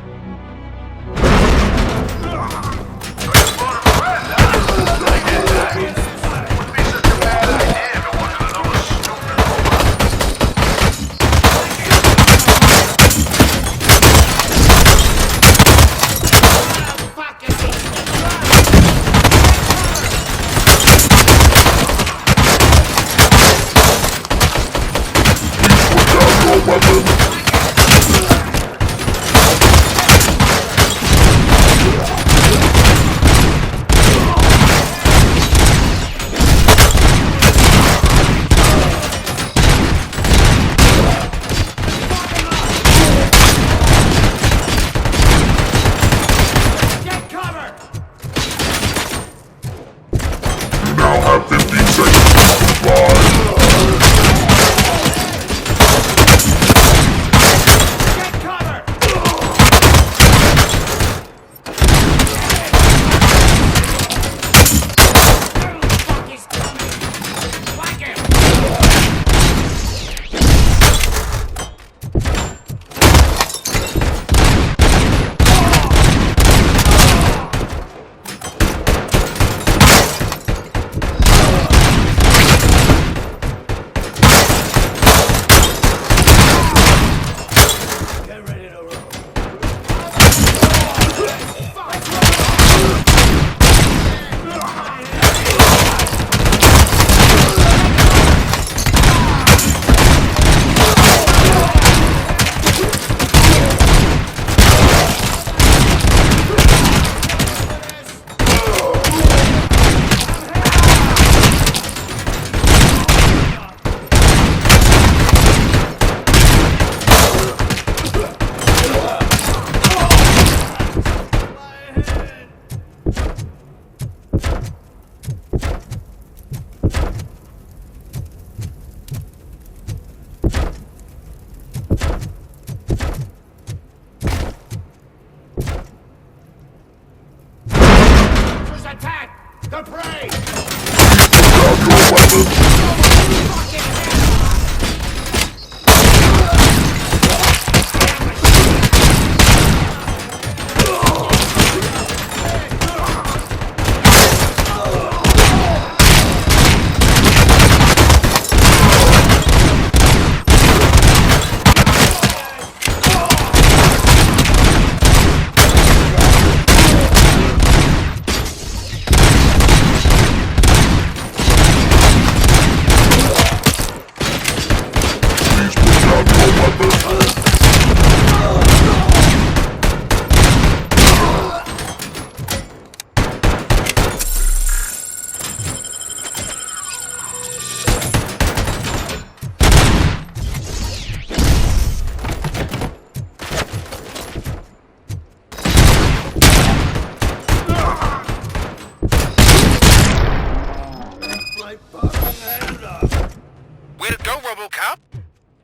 Way to go, robocop!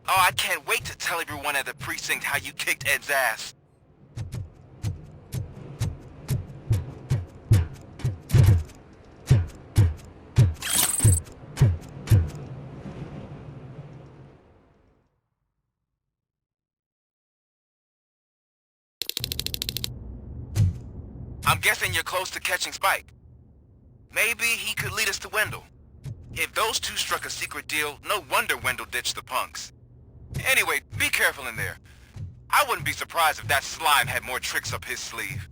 Oh, I can't wait to tell everyone at the precinct how you kicked Ed's ass. I'm guessing you're close to catching Spike. Maybe he could lead us to Wendell. If those two struck a secret deal, no wonder Wendell ditched the punks. Anyway, be careful in there. I wouldn't be surprised if that slime had more tricks up his sleeve.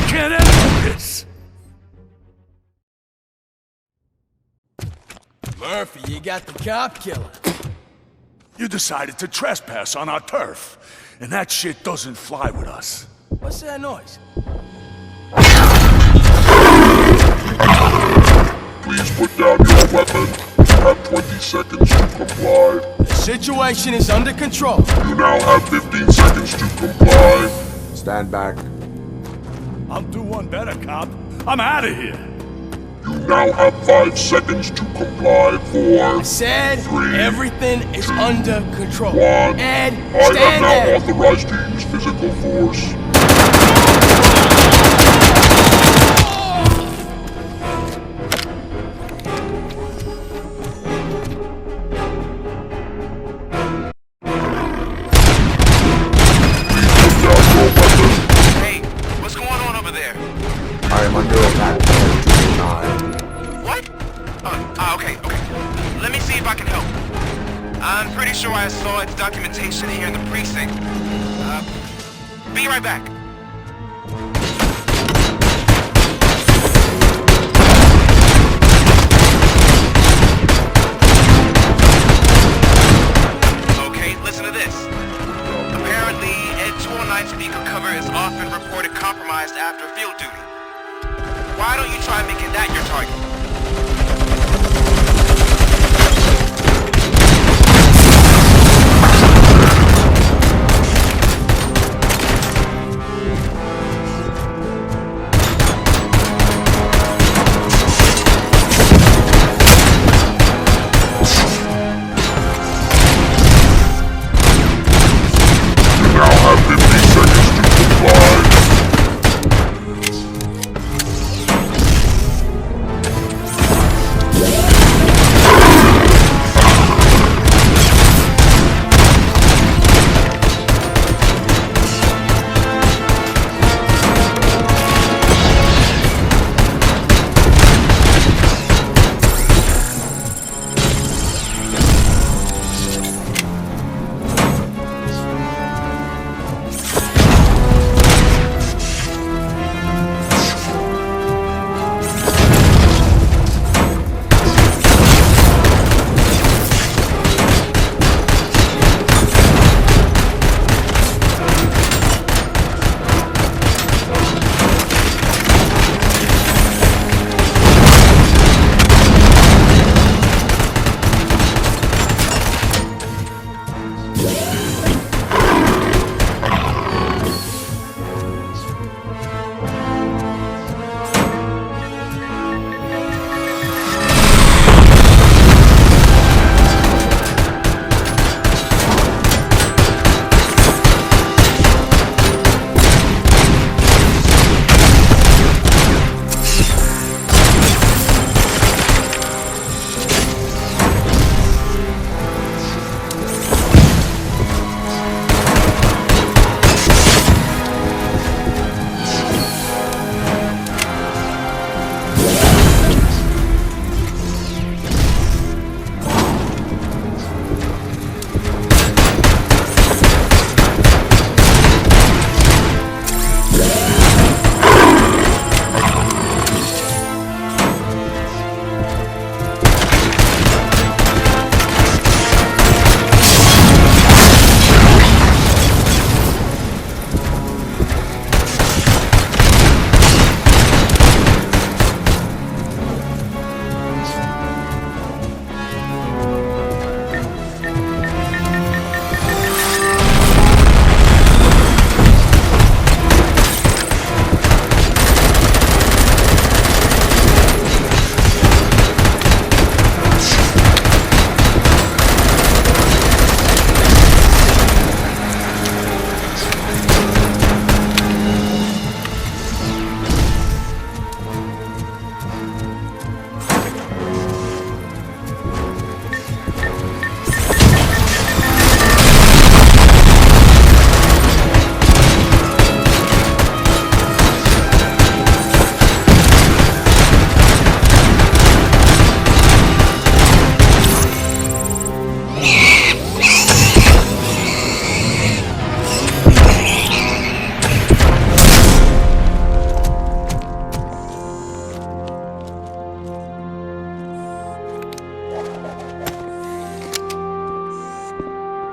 Can't end this! Murphy, you got the cop killer. You decided to trespass on our turf, and that shit doesn't fly with us. What's that noise? Please put down your weapon. You have 20 seconds to comply. The situation is under control. You now have 15 seconds to comply. Stand back. I'll do one better, cop. I'm out of here. You now have 5 seconds to comply. 4, I said 3, everything is 2, under control. 1. Ed, I stand am now there. authorized to use physical force. I'm pretty sure I saw its documentation here in the precinct. Be right back. Okay, listen to this. Apparently, Ed 209 speaker cover is often reported compromised after field duty. Why don't you try making that your target?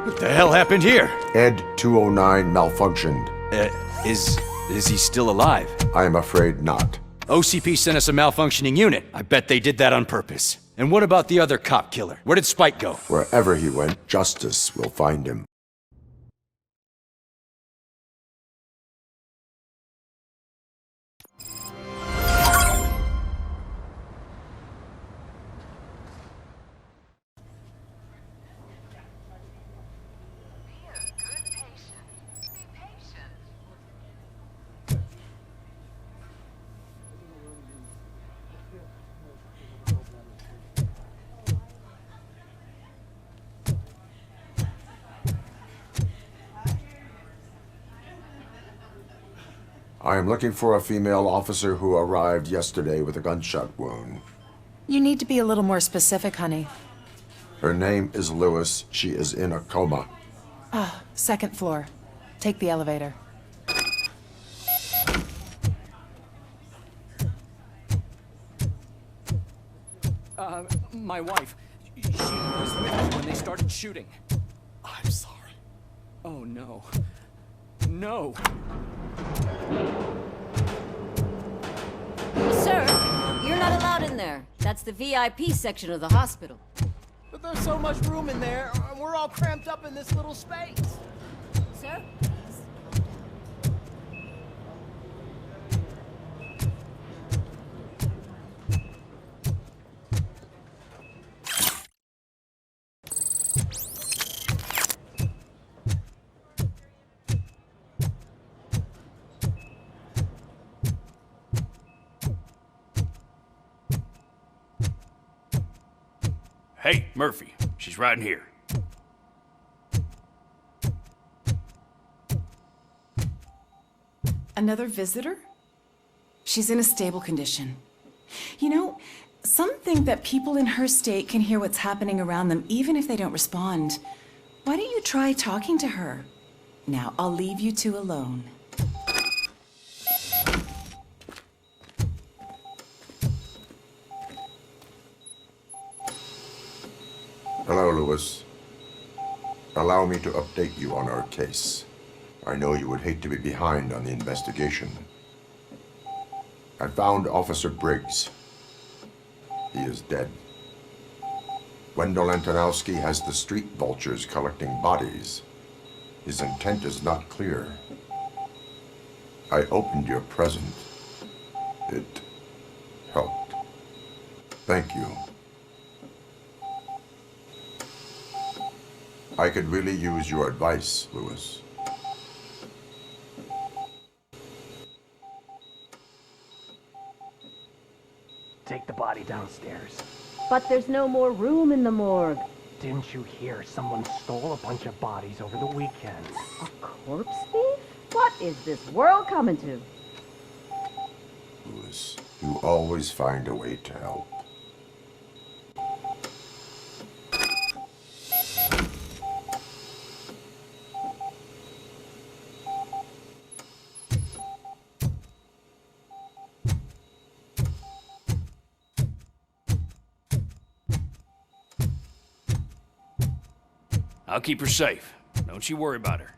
What the hell happened here? Ed 209 malfunctioned. Is he still alive? I am afraid not. OCP sent us a malfunctioning unit. I bet they did that on purpose. And what about the other cop killer? Where did Spike go? Wherever he went, justice will find him. I am looking for a female officer who arrived yesterday with a gunshot wound. You need to be a little more specific, honey. Her name is Lewis. She is in a coma. Ah, second floor. Take the elevator. My wife. She was with me when they started shooting. I'm sorry. Oh, no. No. Sir, you're not allowed in there. That's the VIP section of the hospital. But there's so much room in there, and we're all cramped up in this little space. Sir? Hey, Murphy. She's right in here. Another visitor? She's in a stable condition. You know, some think that people in her state can hear what's happening around them even if they don't respond. Why don't you try talking to her? Now, I'll leave you two alone. Hello, Lewis. Allow me to update you on our case. I know you would hate to be behind on the investigation. I found Officer Briggs. He is dead. Wendell Antonowski has the street vultures collecting bodies. His intent is not clear. I opened your present. It helped. Thank you. I could really use your advice, Lewis. Take the body downstairs. But there's no more room in the morgue. Didn't you hear someone stole a bunch of bodies over the weekend? A corpse thief? What is this world coming to? Lewis, you always find a way to help. I'll keep her safe. Don't you worry about her.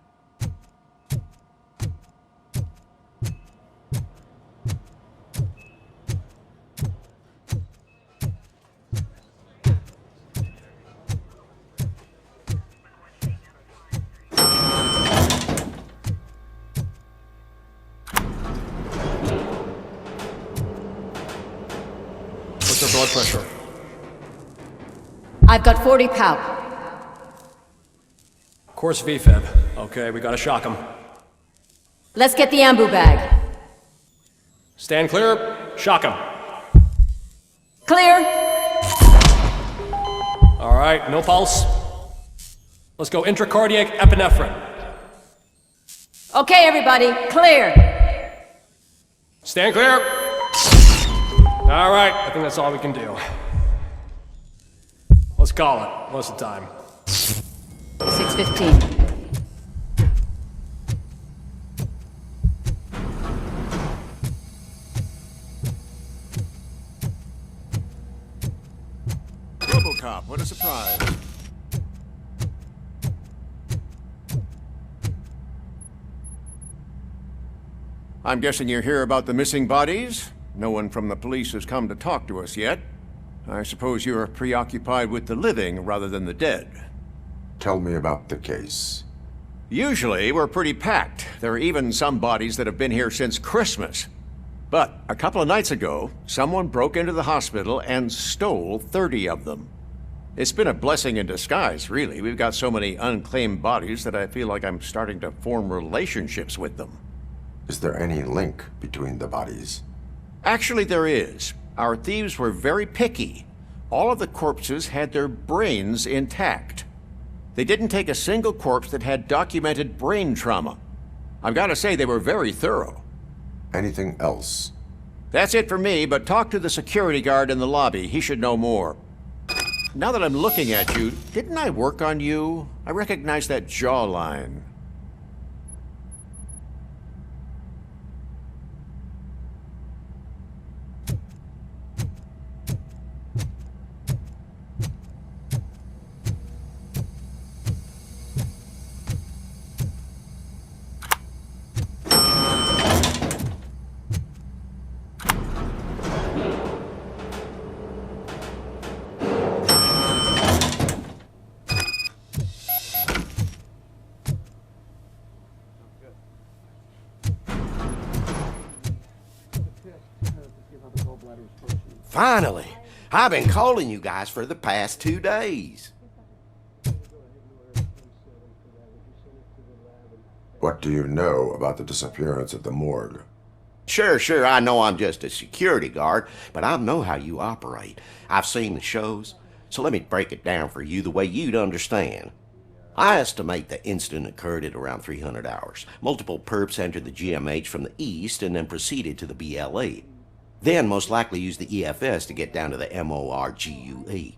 What's her blood pressure? I've got 40 pow. Course VFib. Okay, we gotta shock him. Let's get the ambu bag. Stand clear. Shock him. Clear. All right, no pulse. Let's go intracardiac epinephrine. Okay, everybody, clear. Stand clear. All right, I think that's all we can do. Let's call it. What's the time? 6:15. Robocop, what a surprise. I'm guessing you're here about the missing bodies? No one from the police has come to talk to us yet. I suppose you're preoccupied with the living rather than the dead. Tell me about the case. Usually, we're pretty packed. There are even some bodies that have been here since Christmas. But a couple of nights ago, someone broke into the hospital and stole 30 of them. It's been a blessing in disguise, really. We've got so many unclaimed bodies that I feel like I'm starting to form relationships with them. Is there any link between the bodies? Actually, there is. Our thieves were very picky. All of the corpses had their brains intact. They didn't take a single corpse that had documented brain trauma. I've got to say, they were very thorough. Anything else? That's it for me, but talk to the security guard in the lobby. He should know more. Now that I'm looking at you, didn't I work on you? I recognize that jawline. Finally! I've been calling you guys for the past 2 days. What do you know about the disappearance at the morgue? Sure, I know I'm just a security guard, but I know how you operate. I've seen the shows, so let me break it down for you the way you'd understand. I estimate the incident occurred at around 300 hours. Multiple perps entered the GMH from the east and then proceeded to the BLE. Then most likely used the EFS to get down to the MORGUE.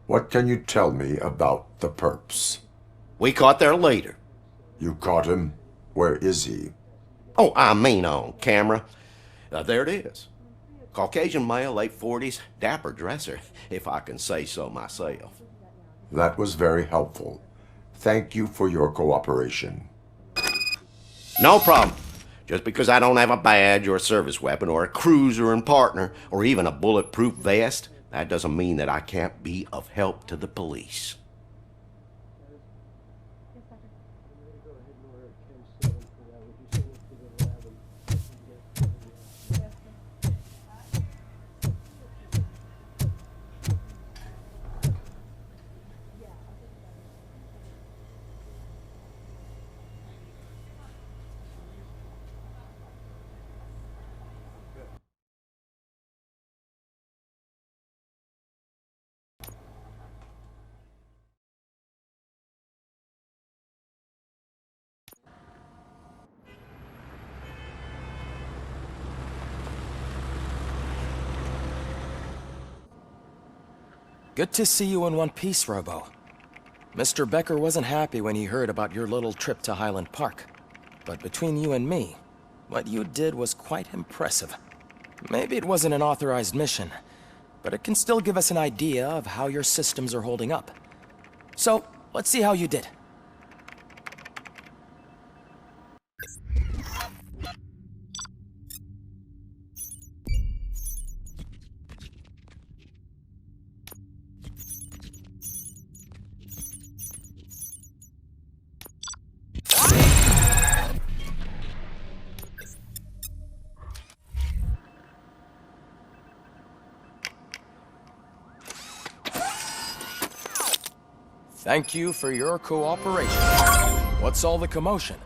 What can you tell me about the perps? We caught their leader. You caught him? Where is he? Oh, I mean on camera. There it is. Caucasian male, late 40s, dapper dresser, if I can say so myself. That was very helpful. Thank you for your cooperation. No problem. Just because I don't have a badge or a service weapon or a cruiser and partner or even a bulletproof vest, that doesn't mean that I can't be of help to the police. Good to see you in one piece, Robo. Mr. Becker wasn't happy when he heard about your little trip to Highland Park. But between you and me, what you did was quite impressive. Maybe it wasn't an authorized mission, but it can still give us an idea of how your systems are holding up. So, let's see how you did. Thank you for your cooperation. What's all the commotion?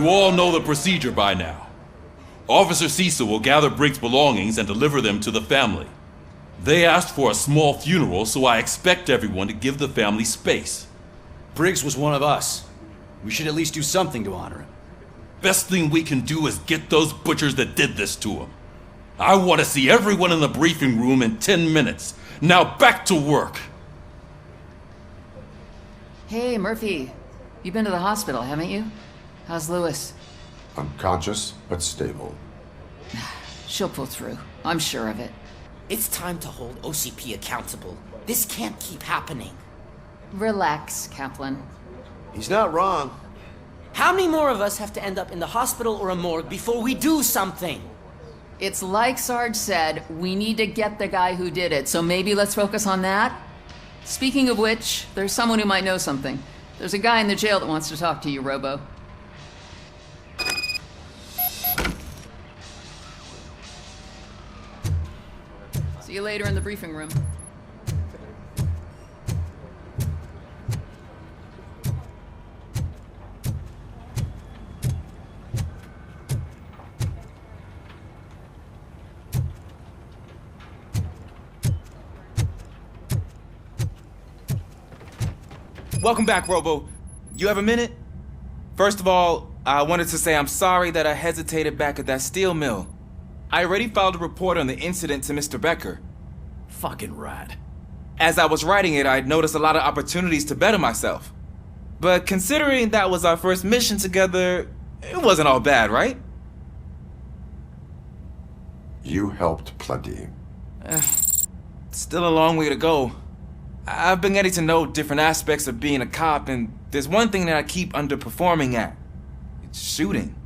You all know the procedure by now. Officer Cecil will gather Briggs' belongings and deliver them to the family. They asked for a small funeral, so I expect everyone to give the family space. Briggs was one of us. We should at least do something to honor him. Best thing we can do is get those butchers that did this to him. I want to see everyone in the briefing room in 10 minutes. Now back to work. Hey, Murphy. You've been to the hospital, haven't you? How's Lewis? Unconscious, but stable. She'll pull through. I'm sure of it. It's time to hold OCP accountable. This can't keep happening. Relax, Kaplan. He's not wrong. How many more of us have to end up in the hospital or a morgue before we do something? It's like Sarge said, we need to get the guy who did it, so maybe let's focus on that? Speaking of which, there's someone who might know something. There's a guy in the jail that wants to talk to you, Robo. See you later in the briefing room. Welcome back, Robo. You have a minute? First of all, I wanted to say I'm sorry that I hesitated back at that steel mill. I already filed a report on the incident to Mr. Becker. Fucking rat. As I was writing it, I'd noticed a lot of opportunities to better myself. But considering that was our first mission together, it wasn't all bad, right? You helped plenty. Still a long way to go. I've been getting to know different aspects of being a cop, and there's one thing that I keep underperforming at. It's shooting.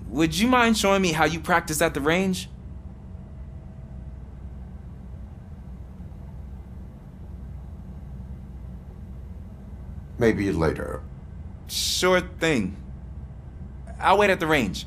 Would you mind showing me how you practice at the range? Maybe later. Sure thing. I'll wait at the range.